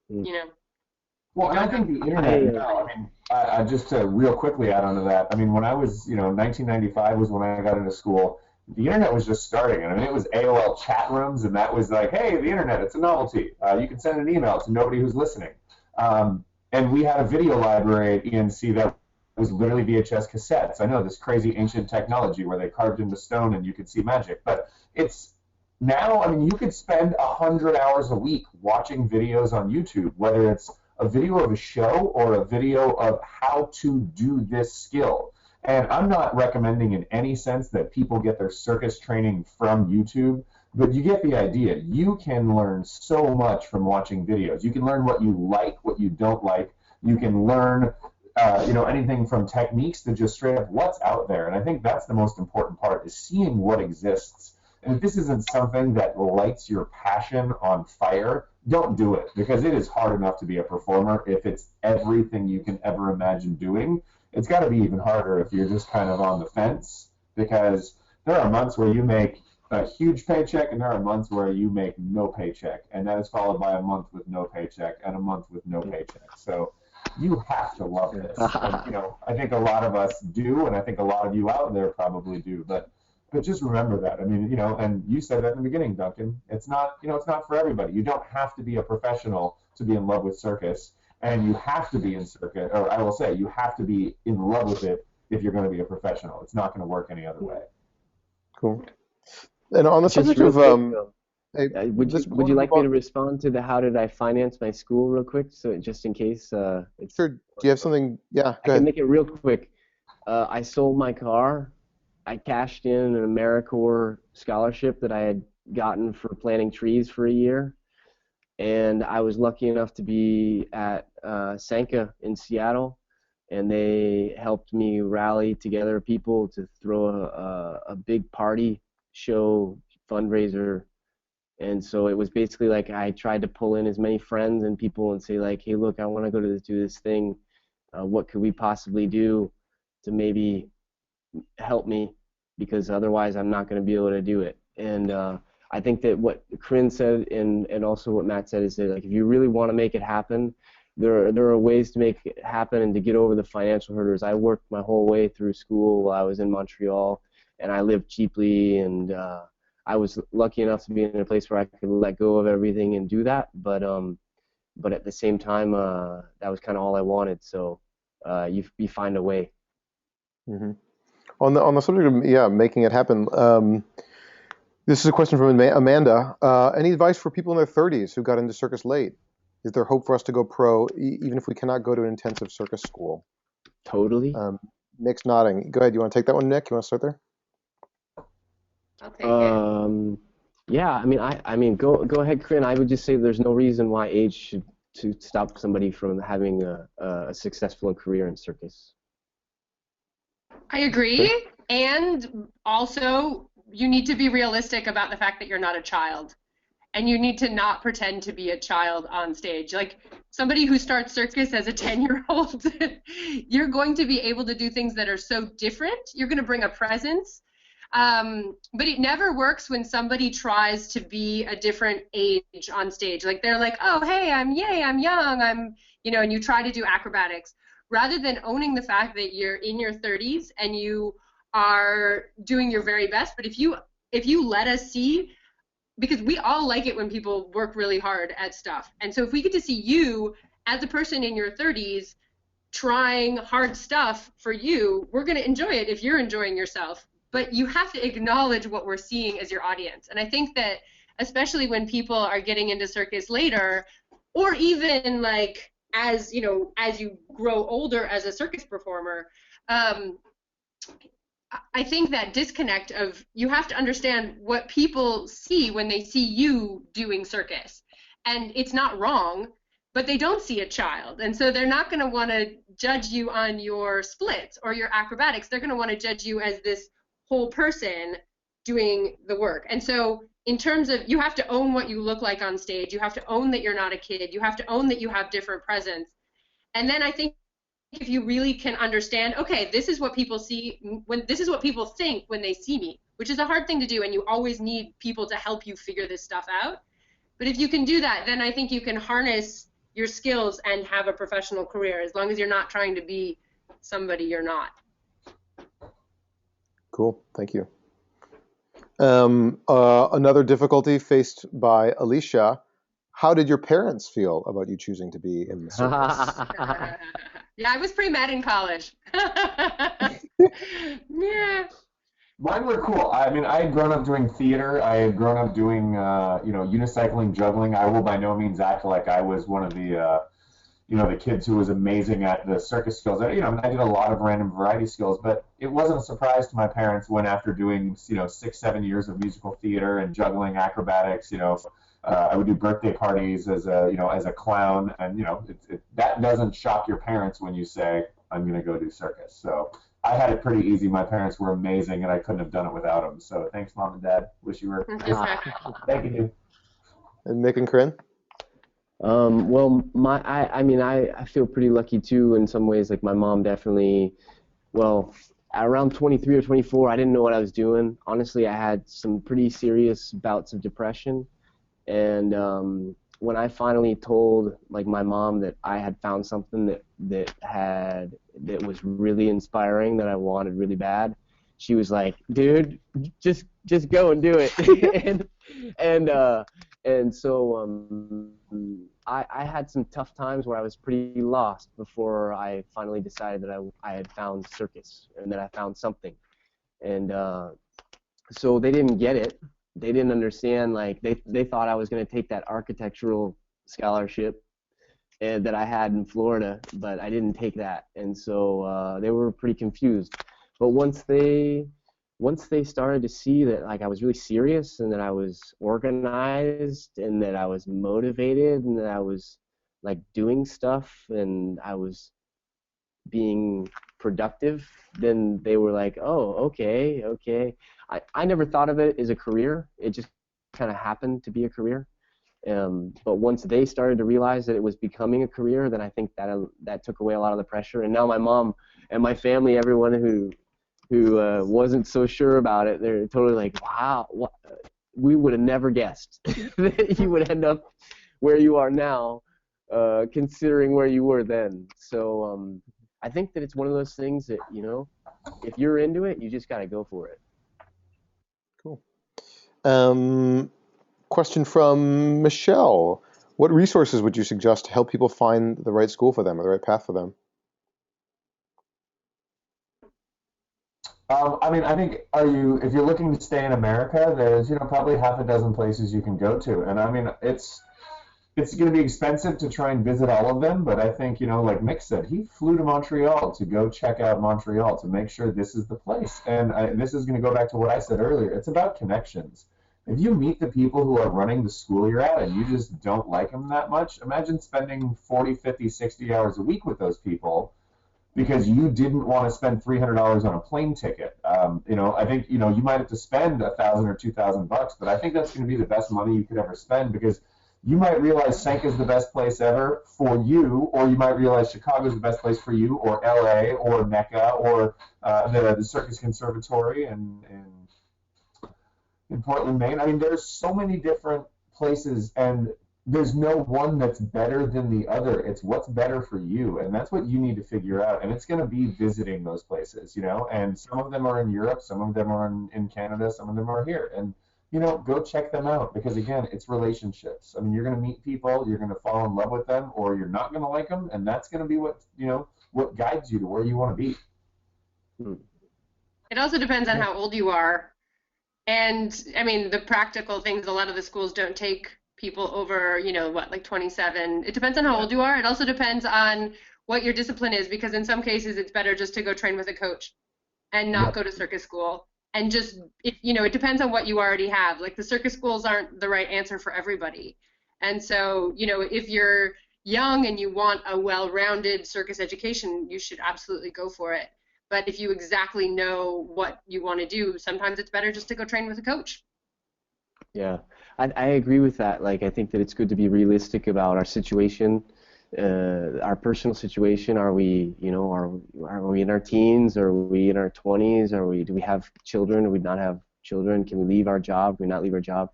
Well, and I think the internet now, I mean, just to real quickly add on to that, I mean, when I was, 1995 was when I got into school, the internet was just starting. I mean, it was AOL chat rooms, and that was like, hey, the internet, it's a novelty. You can send an email to nobody who's listening. And we had a video library at ENC that was literally VHS cassettes. I know, this crazy ancient technology where they carved into stone and you could see magic. But it's now, I mean, you could spend 100 hours a week watching videos on YouTube, whether it's a video of a show or a video of how to do this skill. And I'm not recommending in any sense that people get their circus training from YouTube, but you get the idea. You can learn so much from watching videos. You can learn what you like, what you don't like. You can learn, anything from techniques to just straight up what's out there. And I think that's the most important part, is seeing what exists. And if this isn't something that lights your passion on fire, don't do it, because it is hard enough to be a performer if it's everything you can ever imagine doing. It's got to be even harder if you're just kind of on the fence, because there are months where you make a huge paycheck and there are months where you make no paycheck, and that is followed by a month with no paycheck and a month with no paycheck. So you have to love this. And, I think a lot of us do, and I think a lot of you out there probably do, but just remember that. I mean, and you said that in the beginning, Duncan. It's not, it's not for everybody. You don't have to be a professional to be in love with circus, and you have to be in circus, or I will say, you have to be in love with it if you're going to be a professional. It's not going to work any other way. Cool. And on the subject of, would you like me to respond to the how did I finance my school real quick? So just in case. It's, sure. Do you have something? Yeah, go ahead. I can make it real quick. I sold my car. I cashed in an AmeriCorps scholarship that I had gotten for planting trees for a year. And I was lucky enough to be at Sanka in Seattle, and they helped me rally together people to throw a big party show fundraiser. And so it was basically like I tried to pull in as many friends and people and say like, hey, look, I want to go to do this thing. What could we possibly do to maybe help me? Because otherwise I'm not going to be able to do it. And I think that what Krin said and also what Matt said is that like if you really want to make it happen, there are ways to make it happen and to get over the financial hurdles. I worked my whole way through school while I was in Montreal, and I lived cheaply, and I was lucky enough to be in a place where I could let go of everything and do that. But at the same time, that was kind of all I wanted. So you find a way. Mm-hmm. On the subject of making it happen, this is a question from Amanda. Any advice for people in their 30s who got into circus late? Is there hope for us to go pro even if we cannot go to an intensive circus school? Totally. Nick's nodding. Go ahead. You want to take that one, Nick? You want to start there? I'll take it. Yeah. I mean, go ahead, Krin. I would just say there's no reason why age should to stop somebody from having a successful career in circus. I agree, and also you need to be realistic about the fact that you're not a child, and you need to not pretend to be a child on stage. Like somebody who starts circus as a 10-year-old, you're going to be able to do things that are so different. You're going to bring a presence, but it never works when somebody tries to be a different age on stage. Like they're like, oh, hey, I'm young, and you try to do acrobatics. Rather than owning the fact that you're in your 30s and you are doing your very best, but if you let us see, because we all like it when people work really hard at stuff, and so if we get to see you as a person in your 30s trying hard stuff for you, we're going to enjoy it if you're enjoying yourself. But you have to acknowledge what we're seeing as your audience, and I think that especially when people are getting into circus later, or even like as you grow older as a circus performer, I think that disconnect of you have to understand what people see when they see you doing circus, and it's not wrong, but they don't see a child, and so they're not going to want to judge you on your splits or your acrobatics. They're going to want to judge you as this whole person doing the work. And so in terms of, you have to own what you look like on stage. You have to own that you're not a kid. You have to own that you have different presence. And then I think if you really can understand, okay, this is what people see, this is what people think when they see me, which is a hard thing to do, and you always need people to help you figure this stuff out. But if you can do that, then I think you can harness your skills and have a professional career, as long as you're not trying to be somebody you're not. Cool, thank you. Another difficulty faced by Alicia. How did your parents feel about you choosing to be in the circus? Yeah, I was pretty mad in college. Yeah. Mine were cool. I mean, I had grown up doing theater. I had grown up doing, unicycling, juggling. I will by no means act like I was one of the kids who was amazing at the circus skills. I did a lot of random variety skills, but it wasn't a surprise to my parents when, after doing, 6-7 years of musical theater and juggling, acrobatics, I would do birthday parties as a clown, and that doesn't shock your parents when you say, I'm going to go do circus. So I had it pretty easy. My parents were amazing, and I couldn't have done it without them. So thanks, Mom and Dad. Wish you were. Thank you. And Mick and Krin? Well, I feel pretty lucky too in some ways. Like my mom definitely, well, around 23 or 24, I didn't know what I was doing. Honestly, I had some pretty serious bouts of depression. And when I finally told like my mom that I had found something that was really inspiring, that I wanted really bad, she was like, "Dude, just go and do it." and so I had some tough times where I was pretty lost before I finally decided that I had found circus and that I found something. And so they didn't get it. They didn't understand. Like they thought I was going to take that architectural scholarship that I had in Florida, but I didn't take that, and so they were pretty confused. But once they once they started to see that like I was really serious and that I was organized and that I was motivated and that I was like doing stuff and I was being productive, then they were like, oh, okay, okay. I never thought of it as a career. It just kind of happened to be a career. But once they started to realize that it was becoming a career, then I think that took away a lot of the pressure. And now my mom and my family, everyone who wasn't so sure about it, they're totally like, wow, we would have never guessed that you would end up where you are now, considering where you were then. So I think that it's one of those things that, you know, if you're into it, you just got to go for it. Cool. Question from Michelle. What resources would you suggest to help people find the right school for them or the right path for them? I mean, I think if you're looking to stay in America, there's, you know, probably half a dozen places you can go to. And I mean, it's going to be expensive to try and visit all of them, but I think, you know, like Mick said, he flew to Montreal to go check out Montreal to make sure this is the place. And this is going to go back to what I said earlier. It's about connections. If you meet the people who are running the school you're at and you just don't like them that much, imagine spending 40, 50, 60 hours a week with those people because you didn't want to spend $300 on a plane ticket. You know, I think, you know, you might have to spend $1,000 or $2,000, but I think that's going to be the best money you could ever spend because you might realize Senka is the best place ever for you, or you might realize Chicago is the best place for you, or LA, or Mecca, or the Circus Conservatory in Portland, Maine. I mean, there's so many different places, and there's no one that's better than the other. It's what's better for you, and that's what you need to figure out. And it's going to be visiting those places, you know. And some of them are in Europe, some of them are in Canada, some of them are here. And you know, go check them out because again, it's relationships. I mean, you're going to meet people, you're going to fall in love with them, or you're not going to like them, and that's going to be what, you know, what guides you to where you want to be. It also depends on how old you are. And I mean, the practical things, a lot of the schools don't take people over, you know, what, like 27. It depends on how old you are. It also depends on what your discipline is, because in some cases it's better just to go train with a coach and not go to circus school. And just, if, you know, it depends on what you already have. Like the circus schools aren't the right answer for everybody. And so, you know, if you're young and you want a well-rounded circus education, you should absolutely go for it. But if you exactly know what you want to do, sometimes it's better just to go train with a coach. Yeah, I agree with that. Like, I think that it's good to be realistic about our situation, our personal situation. Are we, you know, are we in our teens? Are we in our 20s? Do we have children? Do we not have children? Can we leave our job? Can we not leave our job?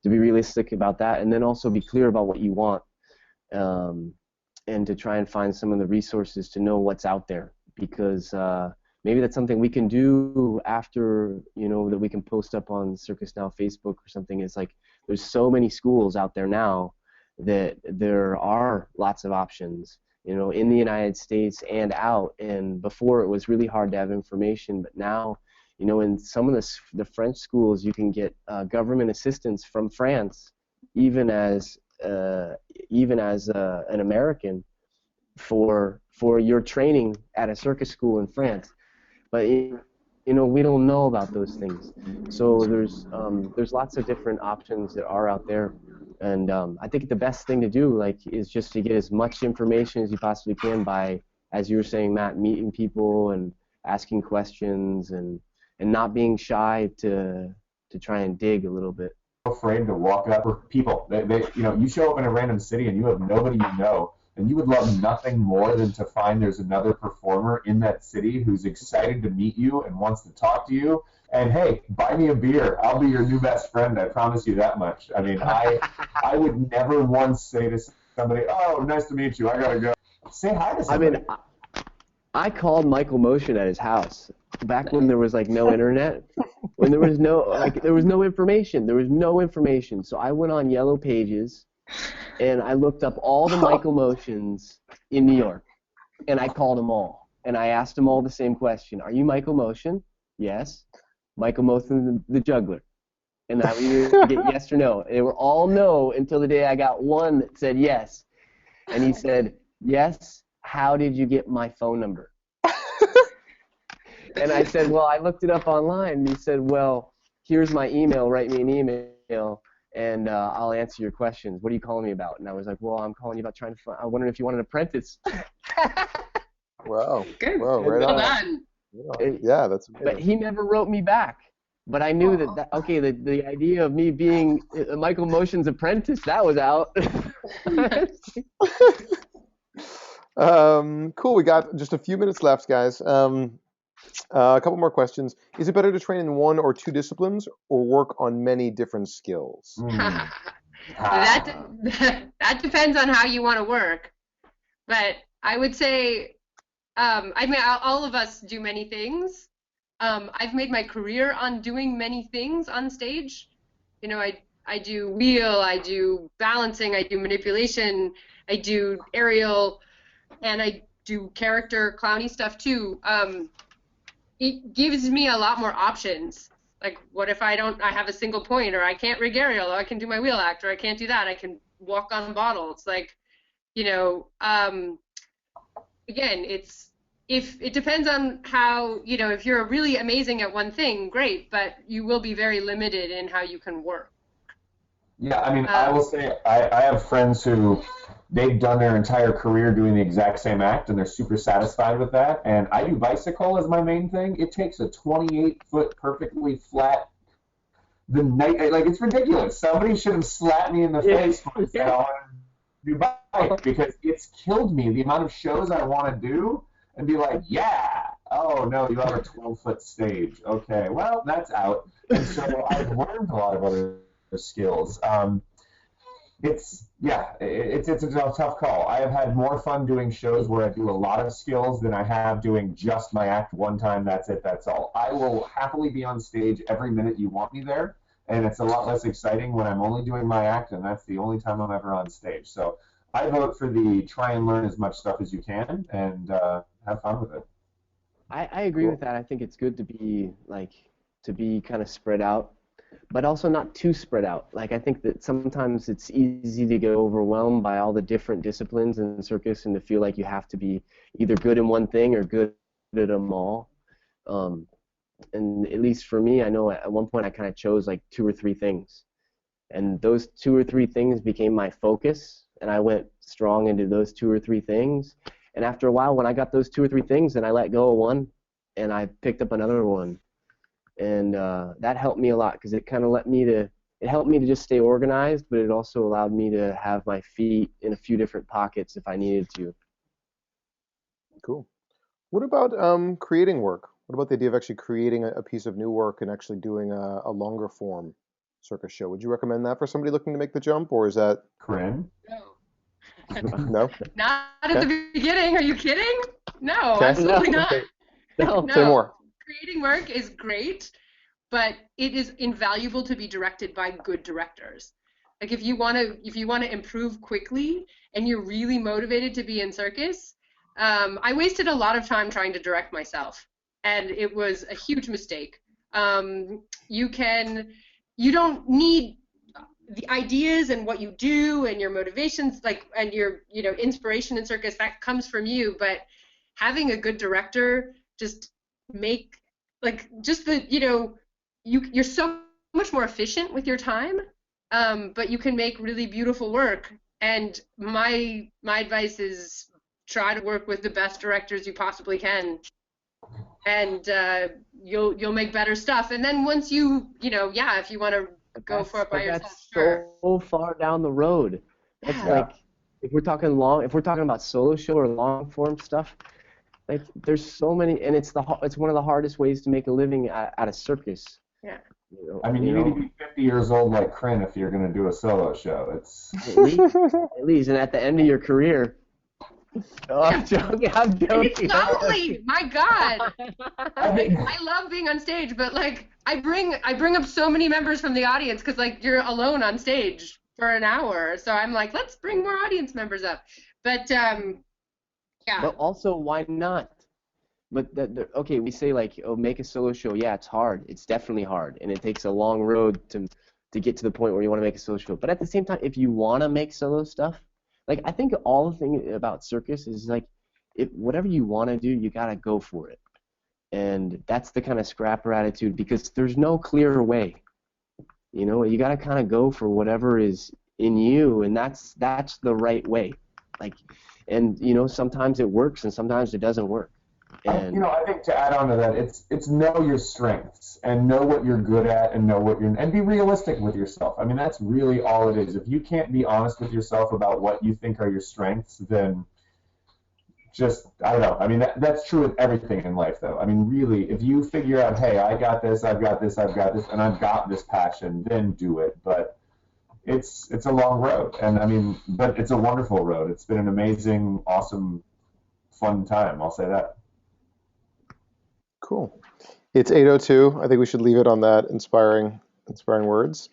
To be realistic about that, and then also be clear about what you want, and to try and find some of the resources to know what's out there, because maybe that's something we can do after, you know, that we can post up on Circus Now Facebook or something. It's like there's so many schools out there now that there are lots of options, you know, in the United States and out. And before it was really hard to have information, but now, you know, in some of the French schools, you can get government assistance from France, even as an American, for your training at a circus school in France. But you know, we don't know about those things. So there's lots of different options that are out there, and I think the best thing to do, like, is just to get as much information as you possibly can by, as you were saying, Matt, meeting people and asking questions and not being shy to try and dig a little bit. Afraid to walk up with people. They, you know, you show up in a random city and you have nobody you know, and you would love nothing more than to find there's another performer in that city who's excited to meet you and wants to talk to you. And hey, buy me a beer. I'll be your new best friend. I promise you that much. I mean, I would never once say to somebody, "Oh, nice to meet you. I gotta go." Say hi to somebody. I mean, I called Michael Motion at his house back when there was like no internet, when there was no information. There was no information. So I went on Yellow Pages and I looked up all the Michael Motions in New York, and I called them all. And I asked them all the same question: Are you Michael Motion? Yes. Michael Motion, the juggler. And I would either get yes or no. They were all no until the day I got one that said yes. And he said, "Yes. How did you get my phone number?" And I said, well, I looked it up online. And he said, well, here's my email. Write me an email, and I'll answer your questions. What are you calling me about? And I was like, well, I'm calling you about trying to find. I wondering if you want an apprentice. Wow. Good. Wow. Right Well on. done. Yeah, that's But amazing. he never wrote me back. But I knew that okay, the idea of me being Michael Motion's apprentice, that was out. Cool. We got just a few minutes left, guys. A couple more questions. Is it better to train in one or two disciplines, or work on many different skills? That depends on how you want to work. But I would say, I mean, all of us do many things. I've made my career on doing many things on stage. You know, I do wheel, I do balancing, I do manipulation, I do aerial, and I do character clowny stuff too. It gives me a lot more options. Like, what if I have a single point, or I can't rig aerial, or I can do my wheel act, or I can't do that, I can walk on bottles. Like, you know, again, if it depends on how, you know, if you're really amazing at one thing, great, but you will be very limited in how you can work. Yeah, I mean, I will say I have friends who they've done their entire career doing the exact same act, and they're super satisfied with that. And I do bicycle as my main thing. It takes a 28-foot perfectly flat. Like, it's ridiculous. Somebody should have slapped me in the face when I said I wanted to do bike, because it's killed me the amount of shows I want to do and be like, yeah, oh no, you have a 12-foot stage. Okay, well, that's out. And so I've learned a lot of other skills. It's a tough call. I have had more fun doing shows where I do a lot of skills than I have doing just my act one time. That's it. That's all. I will happily be on stage every minute you want me there, and it's a lot less exciting when I'm only doing my act, and that's the only time I'm ever on stage. So I vote for the try and learn as much stuff as you can and have fun with it. I agree with that. I think it's good to be kind of spread out, but also not too spread out. Like, I think that sometimes it's easy to get overwhelmed by all the different disciplines in circus and to feel like you have to be either good in one thing or good at them all. And at least for me, I know at one point I kind of chose like 2 or 3 things, and those 2 or 3 things became my focus, and I went strong into those 2 or 3 things. And after a while, when I got those 2 or 3 things, then I let go of one, and I picked up another one. And that helped me a lot, because it kind of helped me to just stay organized, but it also allowed me to have my feet in a few different pockets if I needed to. Cool. What about creating work? What about the idea of actually creating a piece of new work and actually doing a longer form circus show? Would you recommend that for somebody looking to make the jump, or is that Krin? no? Not at the beginning. Are you kidding? No, Okay. absolutely not. Okay. No. Say more. Creating work is great, but it is invaluable to be directed by good directors. Like, if you want to improve quickly and you're really motivated to be in circus, I wasted a lot of time trying to direct myself, and it was a huge mistake. You don't need the ideas and what you do and your motivations, like, and your, you know, inspiration in circus, that comes from you, but having a good director you're so much more efficient with your time, but you can make really beautiful work. And my advice is try to work with the best directors you possibly can, and you'll make better stuff. And then once if you want to go for it by yourself, That's sure. so far down the road. That's Yeah. like, if we're talking about solo show or long form stuff, like, there's so many, and it's one of the hardest ways to make a living at a circus. Yeah. You know, I mean, you need to be 50 years old like Krin if you're going to do a solo show. It's at least, and at the end of your career. Oh, I'm joking. It's lovely. My God. I love being on stage, but like I bring up so many members from the audience, because like you're alone on stage for an hour, so I'm like, let's bring more audience members up. But yeah. But also, why not? But okay, we say like, oh, make a solo show. Yeah, it's hard. It's definitely hard, and it takes a long road to get to the point where you want to make a solo show. But at the same time, if you want to make solo stuff, like, I think all the thing about circus is like, whatever you want to do, you gotta go for it. And that's the kind of scrapper attitude, because there's no clear way. You know, you got to kind of go for whatever is in you, and that's the right way. Like, and you know, sometimes it works and sometimes it doesn't work. And I think to add on to that, it's know your strengths and know what you're good at and know what you're and be realistic with yourself. I mean, that's really all it is. If you can't be honest with yourself about what you think are your strengths, then just, I don't know. I mean, that's true with everything in life, though. I mean, really, if you figure out, hey, I got this, I've got this, I've got this, and I've got this passion, then do it. But it's a long road, and I mean, but it's a wonderful road. It's been an amazing, awesome, fun time. I'll say that. Cool. It's 8:02. I think we should leave it on that inspiring words.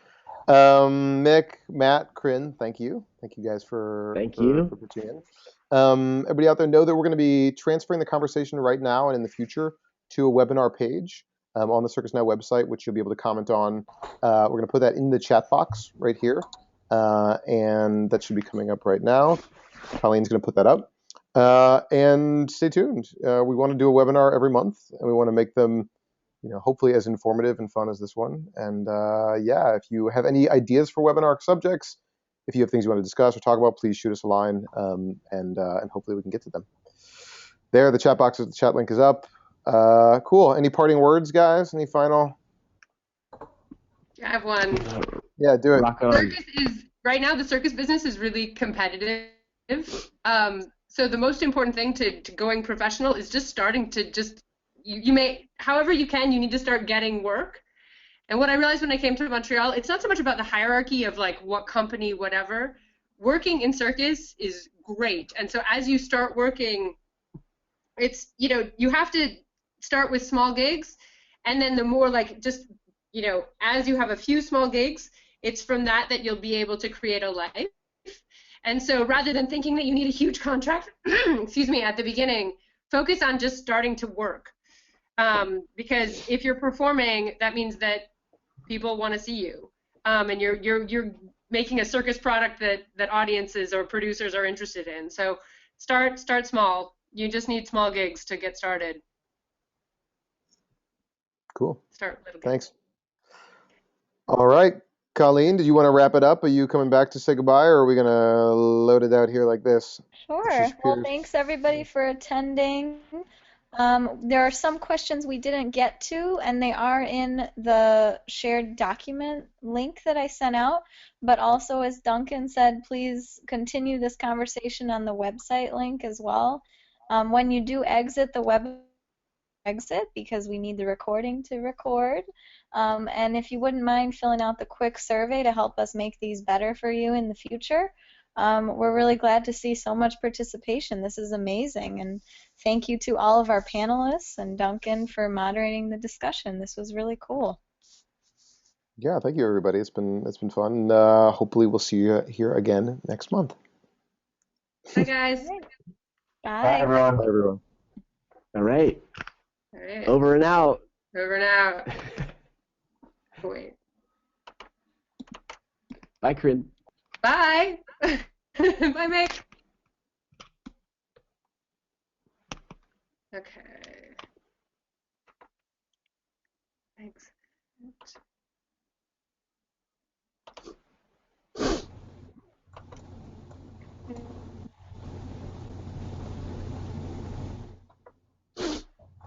Mick, Matt, Krin, thank you. Thank you guys for pitching in. Everybody out there, know that we're going to be transferring the conversation right now and in the future to a webinar page on the Circus Now website, which you'll be able to comment on. We're going to put that in the chat box right here, and that should be coming up right now. Colleen's going to put that up. And stay tuned. We want to do a webinar every month, and we want to make them, hopefully as informative and fun as this one. And if you have any ideas for webinar subjects, if you have things you want to discuss or talk about, please shoot us a line, and hopefully we can get to them. There, the chat box, the chat link is up. Cool. Any parting words, guys? Any final? I have one. Yeah, do it. Right now, the circus business is really competitive. So the most important thing to going professional is just starting to you may, however you can, you need to start getting work. And what I realized when I came to Montreal, it's not so much about the hierarchy of like what company, whatever. Working in circus is great. And so as you start working, it's, you have to start with small gigs. And then the more like just, as you have a few small gigs, it's from that you'll be able to create a life. And so rather than thinking that you need a huge contract, excuse me, at the beginning, focus on just starting to work. Because if you're performing, that means that people want to see you. And you're making a circus product that audiences or producers are interested in. So start small. You just need small gigs to get started. Cool. Start little gigs. Thanks. All right. Colleen, did you want to wrap it up? Are you coming back to say goodbye, or are we going to load it out here like this? Sure. Well, thanks everybody for attending. There are some questions we didn't get to, and they are in the shared document link that I sent out. But also, as Duncan said, please continue this conversation on the website link as well. When you do exit the web, exit, because we need the recording to record. And if you wouldn't mind filling out the quick survey to help us make these better for you in the future. We're really glad to see so much participation. This is amazing, and thank you to all of our panelists and Duncan for moderating the discussion. This was really cool. Yeah, thank you, everybody. It's been fun. Hopefully, we'll see you here again next month. Bye, guys. Bye. Bye, everyone. Bye, everyone. All right. All right. Over and out. Over and out. Wait. Bye, Krin. Bye. Bye, Mick. Okay. Thanks.